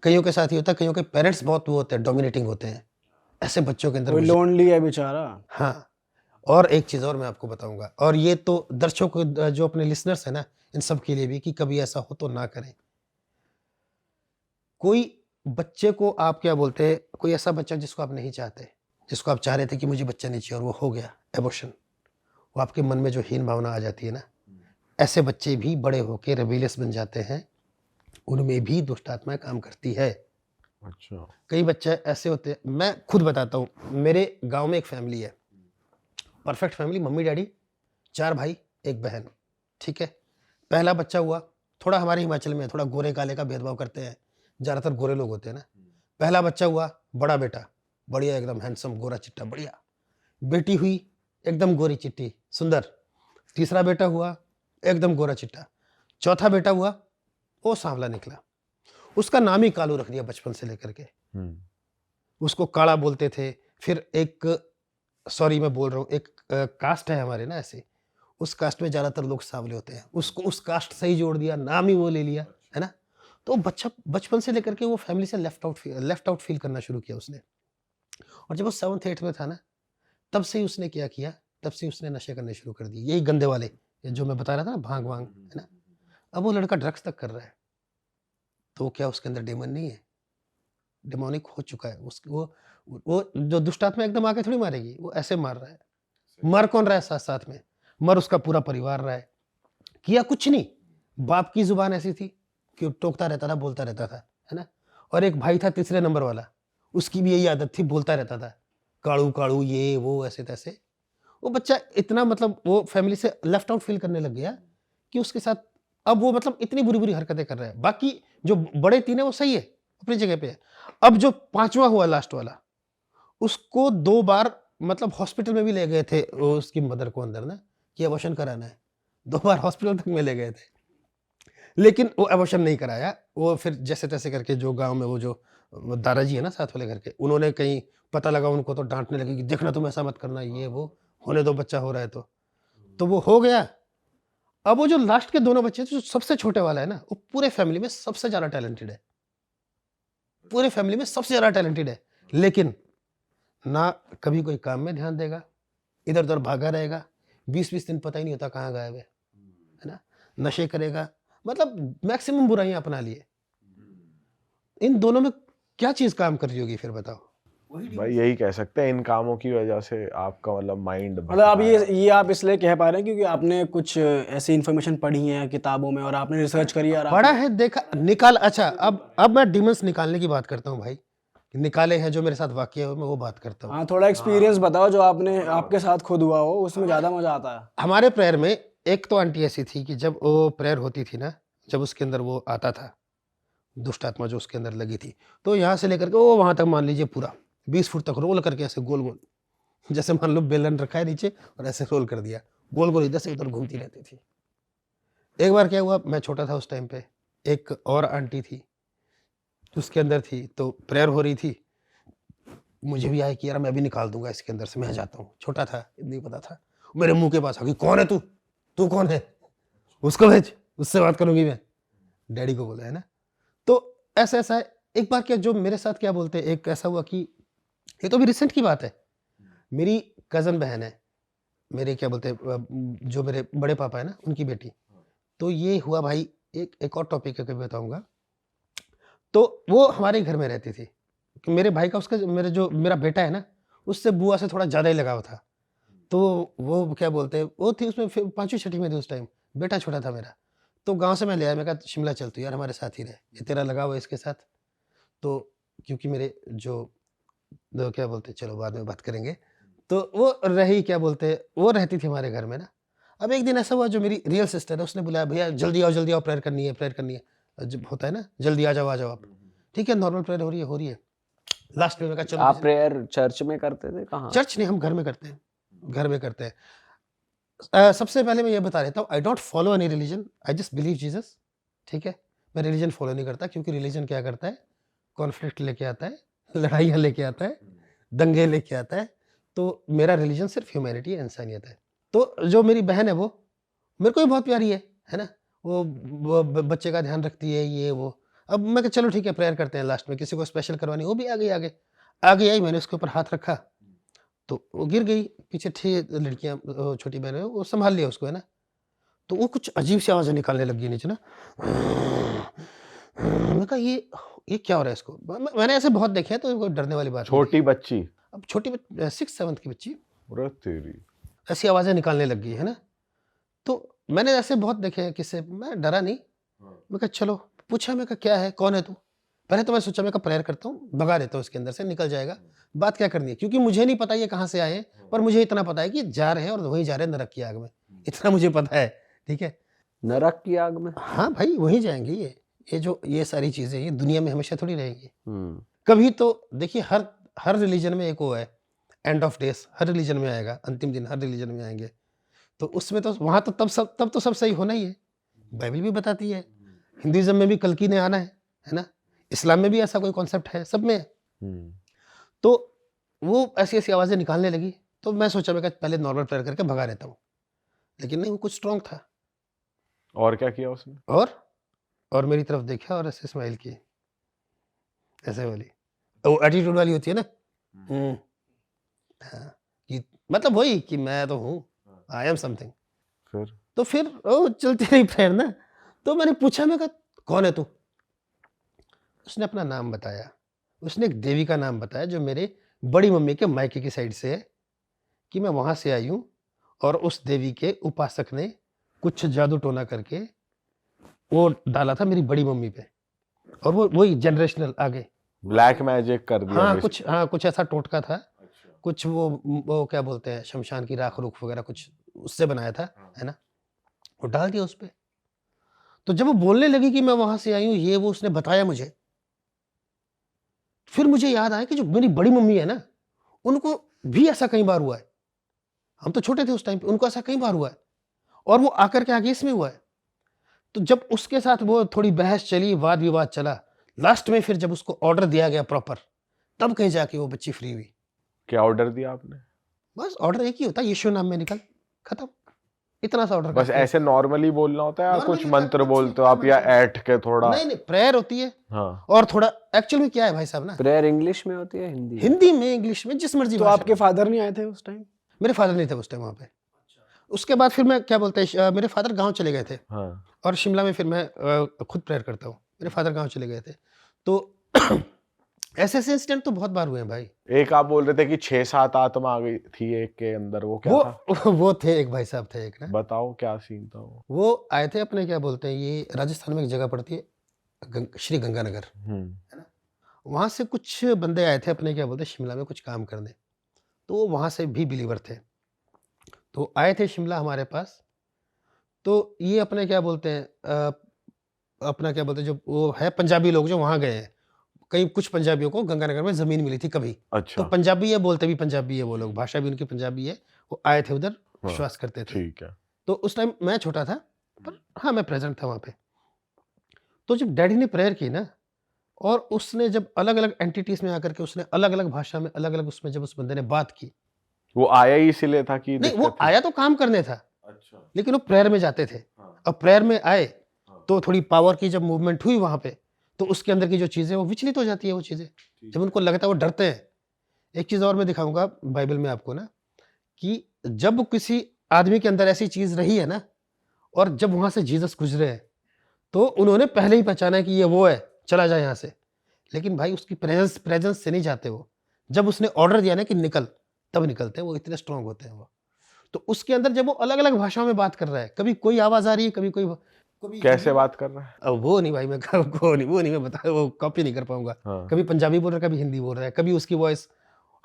कईयों के साथ ये होता है, कईयों के पेरेंट्स बहुत वो होते हैं, डोमिनेटिंग होते हैं। ऐसे बच्चों के अंदर कोई घुस लोनली है बेचारा। हाँ, और एक चीज़ और मैं आपको बताऊँगा, और ये तो दर्शकों जो अपने लिसनर्स हैं ना, इन सब के लिए भी, कि कभी ऐसा हो तो ना करें। कोई बच्चे को आप क्या बोलते हैं, कोई ऐसा बच्चा जिसको आप नहीं चाहते, जिसको आप चाह रहे थे कि मुझे बच्चा नहीं चाहिए और वो हो गया, एबॉर्शन, वो आपके मन में जो हीन भावना आ जाती है ना, ऐसे बच्चे भी बड़े होके रेबेलियस बन जाते हैं, उनमें भी दुष्ट आत्माएँ काम करती है। अच्छा। कई बच्चे ऐसे होते हैं, मैं खुद बताता हूँ, मेरे गाँव में एक फैमिली है, परफेक्ट फैमिली, मम्मी-डैडी, 4 भाई, 1 बहन, ठीक है? पहला बच्चा हुआ, थोड़ा हमारे हिमाचल में थोड़ा गोरे-काले का भेदभाव करते हैं, ज़्यादातर गोरे लोग होते हैं ना। पहला बच्चा हुआ, बड़ा बेटा, बढ़िया एकदम हैंडसम, गोरा-चिट्टा, बढ़िया। बेटी हुई, एकदम गोरी-चिट्टी, सुंदर। तीसरा बेटा हुआ, एकदम गोरा-चिट्टा। चौथा बेटा हुआ, वो सांवला निकला। उसका नाम ही कालू रख दिया बचपन से लेकर के। उसको काला बोलते थे। फिर एक, सॉरी मैं बोल रहा हूँ, एक कास्ट है हमारे ना ऐसे, उस कास्ट में ज़्यादातर लोग सांवले होते हैं। उसको उस कास्ट से ही जोड़ दिया, नाम ही वो ले लिया, है ना? तो बच्चा बचपन से लेकर के वो फैमिली से लेफ्ट आउट फील करना शुरू किया उसने। और जब वो 7th-8th में था ना, तब से ही उसने क्या किया, तब से उसने नशे करने शुरू कर दिए, यही गंदे वाले, ये जो मैं बता रहा था ना, भांग-वांग, है ना? अब वो लड़का ड्रग्स तक कर रहा है, तो क्या उसके अंदर डेमन नहीं है? डेमोनिक हो चुका है। वो जो दुष्ट आत्मा एकदम आके थोड़ी मारेगी, वो ऐसे मार रहा है। मर कौन रहा है साथ-साथ में? मर उसका पूरा परिवार रहा है। किया कुछ नहीं, बाप की जुबान ऐसी थी कि वो टोकता रहता था, बोलता रहता था, है ना। और एक भाई था तीसरे नंबर वाला, उसकी भी यही आदत थी, बोलता रहता था, काड़ू काड़ू ये वो ऐसे तैसे। वो बच्चा इतना मतलब वो फैमिली से लेफ्ट आउट फील करने लग गया कि उसके साथ अब वो मतलब इतनी बुरी बुरी हरकतें कर रहा है। बाकी जो बड़े तीन है वो सही है, अपनी जगह पे है। अब जो पांचवा हुआ लास्ट वाला, उसको 2 बार मतलब हॉस्पिटल में भी ले गए थे वो उसकी मदर को अंदर ना, कि अबॉर्शन कराना है। 2 बार हॉस्पिटल तक में ले गए थे, लेकिन वो अबॉर्शन नहीं कराया। वो फिर जैसे तैसे करके जो गांव में वो जो वो दादाजी है ना साथ वाले घर के, उन्होंने कहीं पता लगा उनको तो डांटने लगे कि देखना तुम ऐसा मत करना, ये वो होने दो, बच्चा हो रहा है तो वो हो गया। अब वो जो लास्ट के दोनों बच्चे जो सबसे छोटे वाला है ना, वो पूरे फैमिली में सबसे ज्यादा टैलेंटेड है, पूरे फैमिली में सबसे ज्यादा टैलेंटेड है। लेकिन ना कभी कोई काम में ध्यान देगा, इधर उधर भागा रहेगा, 20-20 दिन पता ही नहीं होता कहाँ गायब है ना। नशे करेगा, मतलब मैक्सिमम बुराइयां अपना लिए। इन दोनों में क्या चीज काम कर रही होगी फिर बताओ। भाई यही कह सकते हैं, इन कामों की वजह से आपका मतलब माइंड मतलब आप ये आप इसलिए कह पा रहे हैं क्योंकि आपने कुछ ऐसी इन्फॉर्मेशन पढ़ी है किताबों में और आपने रिसर्च करी है और बड़ा है देखा निकाल। अच्छा अब मैं डिमंस निकालने की बात करता हूँ भाई, निकाले हैं जो मेरे साथ वाकई है, मैं वो बात करता हूँ। हाँ, थोड़ा एक्सपीरियंस बताओ जो आपने आपके साथ खुद हुआ हो, उसमें ज़्यादा मज़ा आता है। हमारे प्रेयर में एक तो आंटी ऐसी थी कि जब वो प्रेयर होती थी ना, जब उसके अंदर वो आता था दुष्ट आत्मा जो उसके अंदर लगी थी, तो यहाँ से लेकर के वो वहां तक मान लीजिए पूरा 20 फुट तक रोल करके ऐसे गोल गोल, जैसे मान लो बेलन रखा है नीचे और ऐसे रोल कर दिया, गोल गोल इधर से उधर घूमती रहती थी। एक बार क्या हुआ, मैं छोटा था उस टाइम पे, एक और आंटी थी उसके अंदर थी, तो प्रेयर हो रही थी, मुझे भी आया कि यार मैं भी निकाल दूंगा इसके अंदर से, मैं जाता हूँ, छोटा था नहीं पता था। मेरे मुंह के पास आ गई, कौन है तू, तू कौन है, उसको भेज, उससे बात करूंगी मैं, डैडी को बोला है ना। तो ऐसा ऐसा है। एक बार क्या जो मेरे साथ क्या बोलते हैं, एक ऐसा हुआ कि ये तो भी रिसेंट की बात है, मेरी कजन बहन है, मेरे क्या बोलते हैं जो मेरे बड़े पापा है ना उनकी बेटी। तो ये हुआ भाई, एक और टॉपिक है कभी बताऊंगा। तो वो हमारे घर में रहती थी कि मेरे भाई का उसका मेरे जो मेरा बेटा है ना, उससे बुआ से थोड़ा ज़्यादा ही लगाव था। तो वो क्या बोलते हैं, वो थी उसमें फिर 5वीं छठी में थी उस टाइम, बेटा छोटा था मेरा। तो गांव से मैं ले आया, मैं कहा शिमला चल तू यार हमारे साथ ही रहे, ये तेरा लगाव है इसके साथ। तो क्योंकि मेरे क्या बोलते हैं, चलो बाद में बात करेंगे। तो वो रही क्या बोलते हैं, वो रहती थी हमारे घर में ना। अब एक दिन ऐसा हुआ, जो मेरी रियल सिस्टर है उसने बुलाया, भैया जल्दी आओ, प्रेयर करनी है, प्रेयर करनी है। जब होता है ना जल्दी आ जाओ आप। ठीक है, नॉर्मल प्रेयर हो रही है। लास्ट में मैं कहा चलो आप प्रेयर चर्च में करते थे कहाँ? चर्च नहीं, हम घर में करते हैं, घर में करते हैं। सबसे पहले मैं ये बता देता हूँ, I don't follow any religion, I just believe Jesus. ठीक है, मैं रिलीजन फॉलो नहीं करता, क्योंकि रिलीजन क्या करता है, कॉन्फ्लिक्ट लेके आता है, लड़ाइयाँ लेके आता है, दंगे लेके आता है। तो मेरा रिलीजन सिर्फ ह्यूमैनिटी है, इंसानियत है। तो जो मेरी बहन है वो मेरे को भी बहुत प्यारी है ना। वो बच्चे का ध्यान रखती है, ये वो। अब मैं कहा चलो ठीक है प्रेयर करते हैं, लास्ट में किसी को स्पेशल करवानी, वो भी आ गई आगे आई, मैंने उसके ऊपर हाथ रखा तो वो गिर गई। पीछे थी लड़कियां, छोटी बहनें, वो संभाल लिया उसको, है ना। तो वो कुछ अजीब सी आवाजें निकालने लग गई नीचे ना। मैं कहा ये क्या हो रहा है इसको। मैंने ऐसे बहुत देखे हैं, तो कोई डरने वाली बात नहीं थी। छोटी बच्ची, अब छोटी 6th-7th की बच्ची अरे तेरी, ऐसी आवाजें निकालने लग गई, है ना। तो मैंने ऐसे बहुत देखे हैं किस्से, मैं डरा नहीं। मैं कहा चलो, पूछा, मैं कहा क्या है, कौन है तू। पहले तो मैं सोचा, मैं कहा प्रेयर करता हूँ, भगा देता हूँ इसके अंदर से, निकल जाएगा, बात क्या करनी है। क्योंकि मुझे नहीं पता ये कहाँ से आए हैं, पर मुझे इतना पता है कि जा रहे हैं और वहीं जा रहे हैं नरक की आग में, इतना मुझे पता है। ठीक है, नरक की आग में? हाँ भाई वहीं जाएंगे ये सारी चीजें ये दुनिया में हमेशा थोड़ी रहेंगी। कभी तो देखिए, हर रिलीजन में एक वो है, end of days, her religion में आएगा, अंतिम दिन हर रिलीजन में आएंगे। तो उसमें तो वहां तो तब तो सब सही होना ही है, बाइबल भी बताती है। हिंदुइज्म में भी कल्कि ने आना है ना। इस्लाम में भी ऐसा कोई कॉन्सेप्ट है, सब में है। तो वो ऐसी ऐसी आवाजें निकालने लगी, तो मैं सोचा मैं पहले नॉर्मल प्रेयर करके भगा देता हूँ, लेकिन नहीं, वो कुछ स्ट्रांग था। और क्या किया उसने? और मेरी तरफ देखा और ऐसे स्माइल की, ऐसे वाली, वो एटीट्यूड वाली होती है ना। हाँ, कि मतलब वही कि मैं तो हूँ, आई एम समथिंग। फिर तो फिर वो चलती रही प्रेयर ना। तो मैंने पूछा, मैं कहा कौन है तू। उसने अपना नाम बताया, उसने एक देवी का नाम बताया जो मेरे बड़ी मम्मी के मायके की साइड से है, कि मैं वहां से आई हूँ और उस देवी के उपासक ने कुछ जादू टोना करके वो डाला था मेरी बड़ी मम्मी पे, और वो वही जनरेशनल आगे। ब्लैक मैजिक कर दिया हाँ कुछ ऐसा टोटका था, कुछ वो क्या बोलते हैं, शमशान की राख रूख वगैरह कुछ उससे बनाया था, है ना, वो डाल दिया उस पे। तो जब वो बोलने लगी कि मैं वहां से आई हूँ, ये वो उसने बताया मुझे, फिर मुझे याद आया कि जो मेरी बड़ी मम्मी है ना, उनको भी ऐसा कई बार हुआ है। हम तो छोटे थे उस टाइम पे, उनको ऐसा कई बार हुआ है, और वो आकर के आगे इसमें हुआ है। तो जब उसके साथ वो थोड़ी बहस चली, वाद विवाद चला, लास्ट में फिर जब उसको ऑर्डर दिया गया प्रॉपर, तब कहीं जाके वो बच्ची फ्री हुई। क्या ऑर्डर दिया आपने? बस ऑर्डर एक ही होता है, यीशु नाम में निकल, खत्म, इतना सा ऑर्डर बस करते हैं। ऐसे नॉर्मली बोलना होता है या Normally कुछ होता है, मंत्र कुछ बोलते हो आप, या मंत्र। ऐठ के थोड़ा? नहीं प्रेयर होती है, हाँ। और थोड़ा एक्चुअल में क्या है भाई साहब ना, प्रेयर इंग्लिश में होती है हिंदी में? हिंदी में, इंग्लिश में, जिस मर्जी तो भाषा आपके में। फादर नहीं आए थे उस टाइम? मेरे फादर नहीं थे उस टाइम वहाँ पे। उसके बाद फिर मैं क्या बोलते हैं, मेरे फादर गांव चले गए थे, हाँ। और शिमला में फिर मैं खुद प्रेयर करता हूँ। मेरे फादर गांव चले गए थे, तो ऐसे ऐसे इंसिडेंट तो बहुत बार हुए हैं भाई। एक आप बोल रहे थे कि 6-7 आत्मा आ गई थी एक के अंदर, वो क्या था? वो थे, एक भाई साहब थे एक ना, बताओ क्या सीन था वो? वो आए थे अपने, क्या बोलते हैं, ये राजस्थान में एक जगह पड़ती है, श्री गंगानगर, है ना, वहाँ से कुछ बंदे आए थे अपने, क्या बोलते हैं, शिमला में कुछ काम करने। तो वो वहाँ से भी बिलीवर थे, तो आए थे शिमला हमारे पास। तो ये अपने क्या बोलते हैं, अपना क्या बोलते हैं, जो वो है पंजाबी लोग जो वहाँ गए हैं, कई कुछ पंजाबियों को गंगानगर में ज़मीन मिली थी कभी, तो अच्छा, पंजाबी है, बोलते भी पंजाबी है वो लोग, भाषा भी उनकी पंजाबी है। वो आए थे उधर, हाँ, विश्वास करते थे। ठीक है। तो उस टाइम मैं छोटा था, पर हाँ मैं प्रेजेंट था वहाँ पे। तो जब डैडी ने प्रेयर की ना, और उसने जब अलग अलग एंटिटीज में आकर के उसने अलग अलग भाषा में अलग अलग उसमें जब उस बंदे ने बात की, वो आया ही इसीलिए था कि नहीं वो दिक्कत थी? आया तो काम करने था, अच्छा। लेकिन वो प्रेयर में जाते थे। हाँ। अब प्रेयर में आए, हाँ। तो थोड़ी पावर की जब मूवमेंट हुई वहाँ पे, तो उसके अंदर की जो चीज़ें वो विचलित हो जाती है, वो चीज़ें जब उनको लगता है वो डरते हैं। एक चीज़ और मैं दिखाऊंगा बाइबल में आपको ना, कि जब किसी आदमी के अंदर ऐसी चीज़ रही है ना, और जब वहाँ से जीसस गुजरे हैं, तो उन्होंने पहले ही पहचाना कि ये वो है, चला जाए यहाँ से। लेकिन भाई उसकी प्रेजेंस से नहीं जाते वो, जब उसने ऑर्डर दिया ना कि निकल, तब निकलते हैं, वो इतने स्ट्रांग होते हैं वो। तो उसके अंदर जब वो अलग अलग भाषाओं में बात कर रहा है, कभी कोई आवाज़ आ रही है, कभी कैसे बात कर रहा है? अब वो नहीं भाई, मैं वो नहीं मैं बता, वो कॉपी नहीं कर पाऊंगा। हाँ। कभी पंजाबी बोल रहा है, कभी हिंदी बोल रहा है, कभी उसकी वॉइस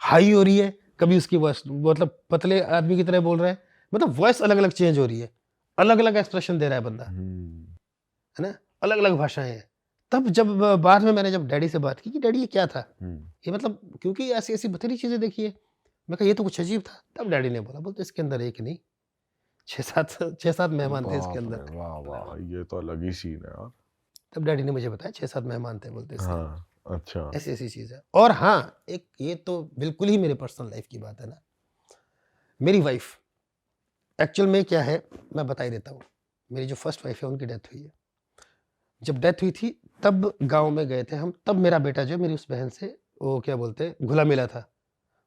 हाई हो रही है, कभी उसकी वॉइस मतलब पतले आदमी की तरह बोल रहा है, मतलब वॉइस अलग अलग चेंज हो रही है, अलग अलग एक्सप्रेशन दे रहा है बंदा, है ना, अलग अलग भाषाएं हैं। तब जब बाद में मैंने जब डैडी से बात की कि डैडी ये क्या था, ये मतलब क्योंकि ऐसी ऐसी बथेरी चीजें देखी है, मैं कहा ये तो कुछ अजीब था। तब डैडी ने बोला, बोलते इसके अंदर एक नहीं, 6-7 मेहमान थे इसके बाप रे, अंदर। वाह वाह, ये तो अलग ही सीन है यार। तब डैडी ने मुझे बताया 6-7 मेहमान थे, बोलते इसके अंदर। हाँ, अच्छा। ऐसी ऐसी चीज है। और हाँ, एक ये तो बिल्कुल ही मेरे पर्सनल लाइफ की बात है ना, मेरी वाइफ एक्चुअल में क्या है मैं बता ही देता हूँ। मेरी जो फर्स्ट वाइफ है उनकी डेथ हुई है। जब डेथ हुई थी तब गांव में गए थे हम, तब मेरा बेटा जो मेरी उस बहन से वो क्या बोलते हैं घुला मिला था।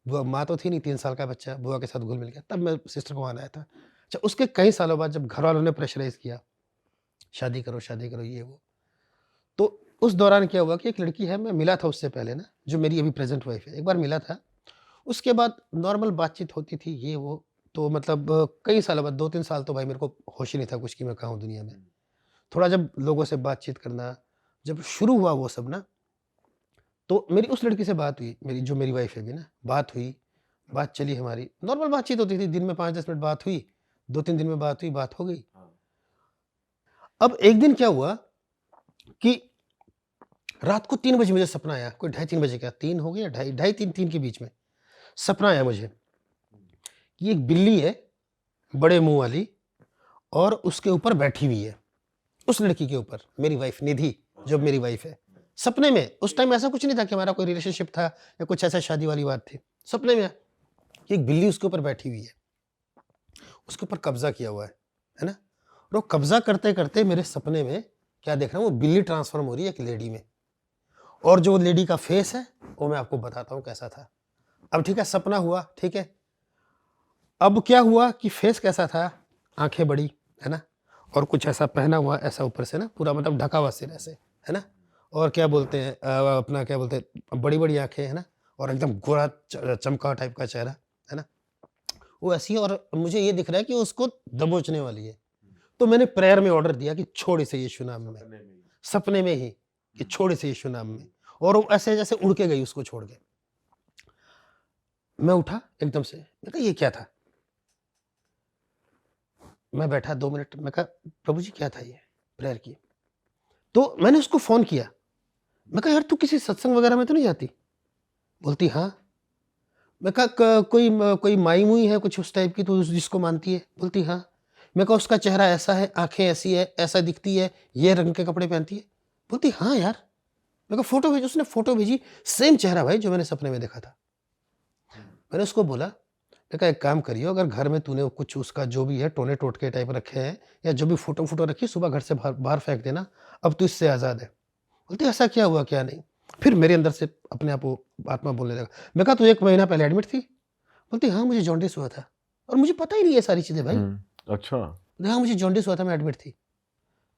बुआ माँ तो थी नहीं, 3 साल का बच्चा बुआ के साथ घुल मिल गया, तब मैं सिस्टर को वहाँ लाया था। अच्छा, उसके कई सालों बाद जब घर वालों ने प्रेशराइज किया, शादी करो ये वो, तो उस दौरान क्या हुआ कि एक लड़की है, मैं मिला था उससे पहले ना, जो मेरी अभी प्रेजेंट वाइफ है, एक बार मिला था। उसके बाद नॉर्मल बातचीत होती थी ये वो, तो मतलब कई सालों बाद 2-3 साल तो भाई मेरे को होश ही नहीं था कुछ कि मैं कहाँ हूँ दुनिया में। थोड़ा जब लोगों से बातचीत करना जब शुरू हुआ वो सब ना, तो मेरी उस लड़की से बात हुई, मेरी जो मेरी वाइफ है अभी ना, बात हुई, बात चली हमारी, नॉर्मल बातचीत होती थी, दिन में 5-10 मिनट बात हुई, 2-3 दिन में बात हुई, बात हो गई। अब एक दिन क्या हुआ कि रात को 3 बजे मुझे सपना आया, कोई 2:30-3 बजे का, 3 हो गया, ढाई 3 के बीच में सपना आया मुझे कि एक बिल्ली है बड़े मुंह वाली, और उसके ऊपर बैठी हुई है, उस लड़की के ऊपर, मेरी वाइफ निधि जो मेरी वाइफ है। सपने में, उस टाइम ऐसा कुछ नहीं था कि हमारा कोई रिलेशनशिप था या कुछ ऐसा शादी वाली बात थी। सपने में कि एक बिल्ली उसके ऊपर बैठी हुई है, उसके ऊपर कब्जा किया हुआ है ना, और वो कब्जा करते करते मेरे सपने में क्या देख रहा हूँ, वो बिल्ली ट्रांसफॉर्म हो रही है एक लेडी में, और जो लेडी का फेस है वो मैं आपको बताता हूँ कैसा था। अब ठीक है, सपना हुआ, ठीक है। अब क्या हुआ कि फेस कैसा था, आंखें बड़ी, है ना, और कुछ ऐसा पहना हुआ, ऐसा ऊपर से ना पूरा मतलब ढका हुआ सिर ऐसे, है ना, और क्या बोलते हैं अपना क्या बोलते हैं, बड़ी बड़ी आंखें, है ना, और एकदम गोरा चमका टाइप का चेहरा, है ना। वो ऐसी है और मुझे ये दिख रहा है कि वो उसको दबोचने वाली है। तो मैंने प्रेयर में ऑर्डर दिया कि छोड़ इसे यीशु नाम में, सपने में ही कि छोड़ इसे यीशु नाम में, और वो ऐसे जैसे उड़ के गई उसको छोड़ के। मैं उठा एकदम से, मैं कहा ये क्या था? मैं बैठा 2 मिनट, मैं कहा प्रभु जी क्या था ये? प्रेयर की। तो मैंने उसको फोन किया, मैं कहा यार तू किसी सत्संग वगैरह में तो नहीं जाती? बोलती हाँ। मैं कहा कोई माई मुई है कुछ उस टाइप की तू जिसको मानती है? बोलती हाँ। मैं कहा उसका चेहरा ऐसा है, आंखें ऐसी है, ऐसा दिखती है, ये रंग के कपड़े पहनती है? बोलती हाँ यार। मैं कहा फोटो भेजो। उसने फोटो भेजी, सेम चेहरा भाई जो मैंने सपने में देखा था। मैंने उसको बोला, मैं कहा एक काम करियो, अगर घर में तूने कुछ उसका जो भी है टोने टोटके टाइप रखे हैं या जो भी फोटो रखी, सुबह घर से बाहर फेंक देना, अब तू इससे आज़ाद है। बोलती ऐसा क्या हुआ क्या नहीं? फिर मेरे अंदर से अपने आप वो आत्मा बोलने लगा। मैं कहा तू 1 महीना पहले एडमिट थी? बोलती हाँ मुझे जॉन्डिस हुआ था, और मुझे पता ही नहीं ये सारी चीज़ें भाई। अच्छा। हाँ मुझे जॉन्डिस हुआ था, मैं एडमिट थी।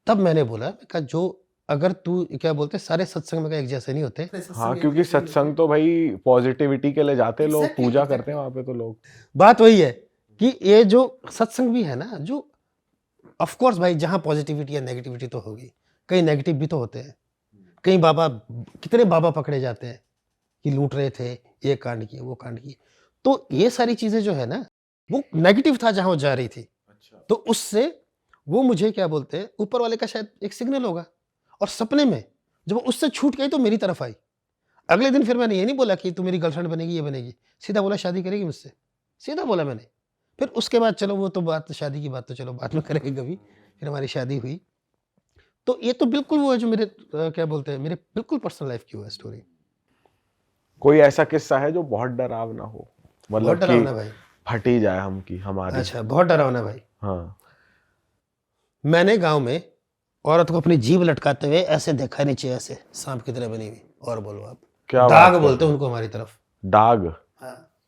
तब मैंने बोला, मैं कहा जो अगर तू क्या बोलते सारे सत्संग में एक जैसे नहीं होते। हाँ, क्योंकि सत्संग तो भाई पॉजिटिविटी के लिए जाते हैं लोग, Exactly, पूजा exactly. करते हैं वहां पे तो लोग। बात वही है कि ये जो सत्संग भी है ना, जो ऑफ कोर्स भाई जहाँ पॉजिटिविटी या नेगेटिविटी तो होगी, कई नेगेटिव भी तो होते हैं। कई बाबा, कितने बाबा पकड़े जाते हैं कि लूट रहे थे, ये कांड किए वो कांड किए। तो ये सारी चीजें जो है ना, वो नेगेटिव था जहां वो जा रही थी। तो उससे वो मुझे क्या बोलते हैं, ऊपर वाले का शायद एक सिग्नल होगा। और सपने में जब वो उससे छूट गई तो मेरी तरफ आई। अगले दिन फिर मैंने ये नहीं बोला कि तू मेरी गर्लफ्रेंड बनेगी, ये बनेगी, सीधा बोला शादी करेगी मुझसे, सीधा बोला मैंने। फिर उसके बाद चलो वो तो बात, शादी की बात तो चलो बाद में करेंगे कभी। फिर हमारी शादी हुई। तो ये तो बिल्कुल वो है जो मेरे क्या बोलते हैं, मेरे बिल्कुल पर्सनल लाइफ की हुआ स्टोरी। कोई ऐसा किस्सा है जो बहुत डरावना हो, बहुत मतलब डरावना कि भाई। फट ही जाए हम की हमारी? अच्छा, बहुत डरावना भाई। हाँ। मैंने गांव में औरत को अपनी जीभ लटकाते हुए ऐसे देखा, नीचे ऐसे सांप की तरह बनी हुई। और बोलो आप, क्या दाग बात बोलते कर हैं उनको हमारी तरफ। दाग?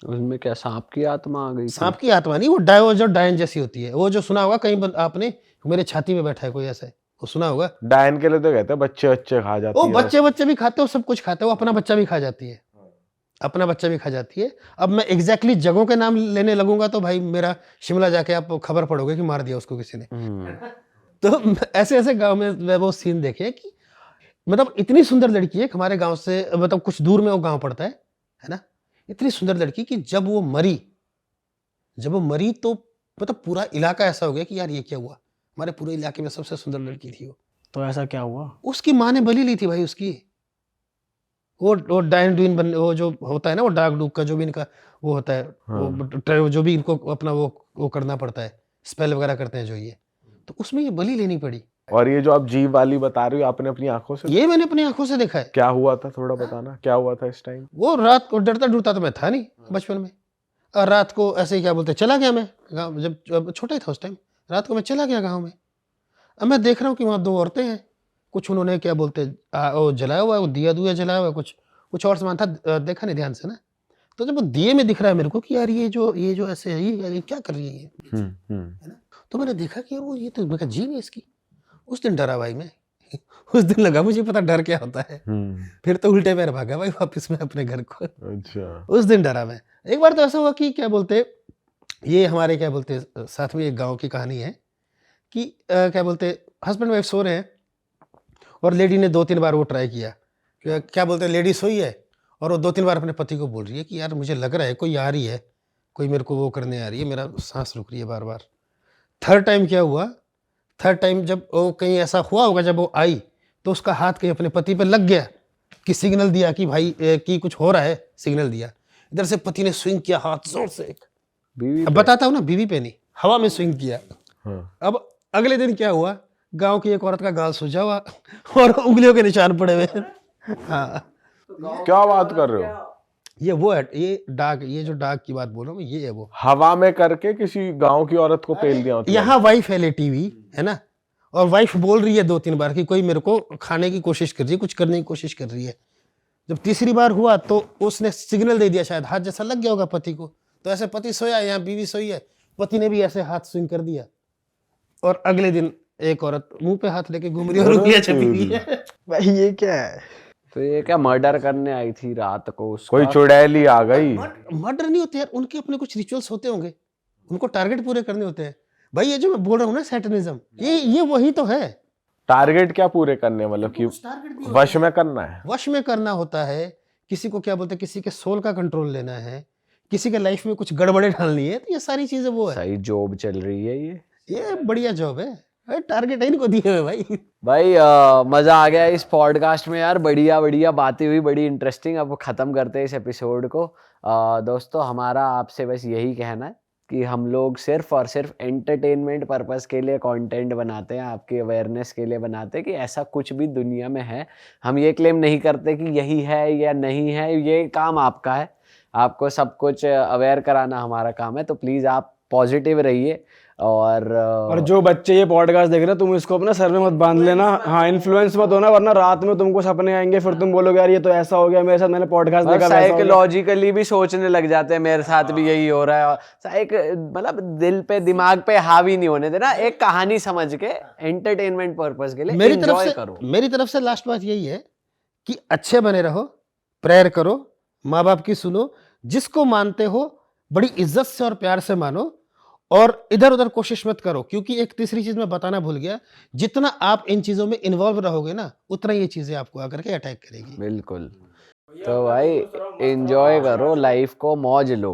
उसमें क्या सांप की आत्मा आ गई थी? सांप की आत्मा नहीं, वो वो जो डायन जैसी होती है, वो जो सुना होगा कहीं आपने, मेरे छाती में बैठा है कोई ऐसा है, वो सुना होगा। डायन के लिए तो कहते हैं बच्चे बच्चे खा जाती वो है। बच्चे भी खाते हो, सब कुछ खाते हो, अपना बच्चा भी खा जाती है, अपना बच्चा भी खा जाती है। अब मैं एग्जैक्टली जगहों के नाम लेने लगूंगा तो भाई मेरा शिमला जाके आप खबर पड़ोगे कि मार दिया उसको किसी ने। तो ऐसे ऐसे गांव में मैं वो सीन देखे कि मतलब इतनी सुंदर लड़की है, हमारे गांव से मतलब कुछ दूर में वो गांव पड़ता है ना। इतनी सुंदर लड़की कि जब वो मरी तो मतलब पूरा इलाका ऐसा हो गया कि यार ये क्या हुआ, हमारे पूरे इलाके में सबसे सुंदर लड़की थी वो। तो ऐसा क्या हुआ? उसकी माँ ने बलि ली थी भाई उसकी। वो डायन डुइन वो जो होता है ना, वो डाग डूग का जो भी इनका वो होता है, वो जो भी इनको अपना वो करना पड़ता है, स्पेल वगैरह करते हैं जो ये, तो उसमें ये बलि लेनी पड़ी। और ये जो आप जीव वाली बता रही हो, आपने अपनी आंखों से? ये मैंने अपनी आंखों से देखा है। क्या हुआ था थोड़ा बताना, क्या हुआ था इस टाइम? वो रात को डरता डरता तो मैं था नहीं बचपन में, और रात को ऐसे ही क्या बोलते चला गया मैं गाँव, जब छोटा ही था उस टाइम, रात को मैं चला गया गाँव में। अब मैं देख रहा हूँ कि वहाँ 2 औरतें हैं, कुछ उन्होंने क्या बोलते वो जलाया हुआ है, वो दिया दुया जलाया हुआ है, कुछ और सामान था, देखा नहीं ध्यान से ना। तो जब वो दिए में दिख रहा है मेरे को कि यार ये जो ऐसे है, ये क्या कर रही है ये, है ना। तो मैंने देखा कि यार वो ये तो मैं जीव है इसकी। उस दिन डरा भाई मैं। उस दिन लगा मुझे पता डर क्या होता है। फिर तो उल्टे पैर भागा भाई वापस मैं अपने घर को। अच्छा। उस दिन डरा मैं। एक बार तो ऐसा हुआ कि क्या बोलते, ये हमारे क्या बोलते साथ में एक गांव की कहानी है कि क्या बोलते हस्बैंड वाइफ सो रहे हैं और लेडी ने 2-3 बार वो ट्राई किया, क्या बोलते लेडी सोई है और वो 2-3 बार अपने पति को बोल रही है कि यार मुझे लग रहा है कोई आ रही है, कोई मेरे को वो करने आ रही है, मेरा सांस रुक रही है बार बार। 3rd टाइम क्या हुआ, 3rd टाइम जब वो कहीं ऐसा हुआ होगा, जब वो आई तो उसका हाथ कहीं अपने पति पे लग गया कि सिग्नल दिया कि भाई कि कुछ हो रहा है, सिग्नल दिया। इधर से पति ने स्विंग किया हाथ जोर से। अब बताता हूँ ना, बीवी पे नहीं, हवा में स्विंग किया। अब अगले दिन क्या हुआ, गांव की एक औरत का गाल सूजा हुआ और उंगलियों के निशान पड़े हुए। हाँ, क्या बात कर रहे हो? ये वो है, ये डाग, ये जो डाग की बात बोल रहा हूँ ये है वो। हवा में करके किसी गांव की औरत को पेल दिया मतलब? यहाँ वाइफ है लेटी हुई है ना, और वाइफ बोल रही है 2-3 बार कि कोई मेरे को खाने की कोशिश कर रही है, कुछ करने की कोशिश कर रही है। जब तीसरी बार हुआ तो उसने सिग्नल दे दिया, शायद हाथ जैसा लग गया होगा पति को, तो ऐसे पति सोया है, यहाँ बीवी सोई है, पति ने भी ऐसे हाथ स्विंग कर दिया। और अगले दिन एक औरत मुंह पे हाथ लेके घूम रही है और उंगलियां छपी हुई है। भाई ये क्या है? तो ये क्या मर्डर करने आई थी रात को उसका? कोई चुड़ैल ही आ गई? मर्डर नहीं होते यार, उनके अपने कुछ रिचुअल्स होते होंगे। उनको टारगेट पूरे करने होते हैं। भाई ये जो मैं बोल रहा हूँ ना सैटनिज्म, ये वही तो है। टारगेट क्या पूरे करने, मतलब कि टारगेट भी होता वश है। में करना है? वश में करना होता है, किसी को क्या बोलते हैं, किसी के सोल का कंट्रोल लेना है, किसी के लाइफ में कुछ गड़बड़े डालनी है, तो ये सारी चीजें वो है। सही जॉब चल रही है ये बढ़िया जॉब है। अरे टारगेट है इनको दिए हुए भाई। भाई। मजा आ गया इस पॉडकास्ट में यार, बढ़िया बढ़िया बातें हुई, बड़ी इंटरेस्टिंग। अब खत्म करते हैं इस एपिसोड को। दोस्तों हमारा आपसे बस यही कहना है कि हम लोग सिर्फ और सिर्फ एंटरटेनमेंट पर्पस के लिए कंटेंट बनाते हैं, आपकी अवेयरनेस के लिए बनाते हैं कि ऐसा कुछ भी दुनिया में है। हम ये क्लेम नहीं करते कि यही है या नहीं है, ये काम आपका है, आपको सब कुछ अवेयर कराना हमारा काम है। तो प्लीज़ आप पॉजिटिव रहिए और जो बच्चे ये पॉडकास्ट देख रहे हैं, तुम इसको अपना सर में मत बांध लेना। हाँ, इन्फ्लुएंस मत होना, वरना रात में तुमको सपने आएंगे, फिर तुम बोलोगे यार ये तो ऐसा हो गया मेरे साथ, मैंने पॉडकास्ट देखा वैसा हो गया। साइकोलॉजिकली भी सोचने लग जाते हैं मेरे साथ भी यही हो रहा है। और मतलब दिल पे दिमाग पे हावी नहीं होने देना, एक कहानी समझ के एंटरटेनमेंट पर्पस के लिए एंजॉय करो। मेरी तरफ से लास्ट बात यही है कि अच्छे बने रहो, प्रेयर करो, माँ बाप की सुनो, जिसको मानते हो बड़ी इज्जत से और प्यार से मानो, और इधर उधर कोशिश मत करो। क्योंकि एक तीसरी चीज मैं बताना भूल गया, जितना आप इन चीजों में इन्वॉल्व रहोगे ना, उतना ये चीजें आपको आकर के अटैक करेगी। बिल्कुल। तो भाई एंजॉय करो लाइफ को, मौज लो।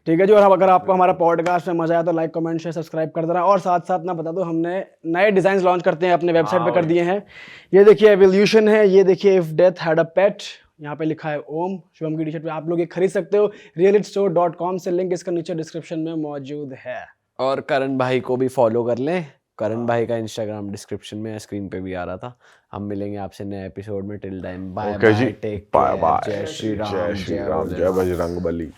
ठीक है जी। और अगर आपको हमारा पॉडकास्ट में मजा आया तो लाइक कमेंट शेयर सब्सक्राइब कर देना। और साथ साथ ना बता दो, हमने नए डिजाइन लॉन्च करते हैं अपने वेबसाइट पे कर दिए हैं। ये देखिए एवोल्यूशन है, ये देखिए इफ डेथ हैड अ पेट, यहाँ पे लिखा है ओम। शुभम की टी शर्ट पे आप लोग ये खरीद सकते हो realitstore.com से, लिंक इसका नीचे डिस्क्रिप्शन में मौजूद है। और करण भाई को भी फॉलो कर लें, करण भाई का इंस्टाग्राम डिस्क्रिप्शन में स्क्रीन पे भी आ रहा था। हम मिलेंगे आपसे नए एपिसोड में। Till time bye okay ji, bye, take bye care, bye. जय श्री राम, जय श्री राम, जय बजरंग बली।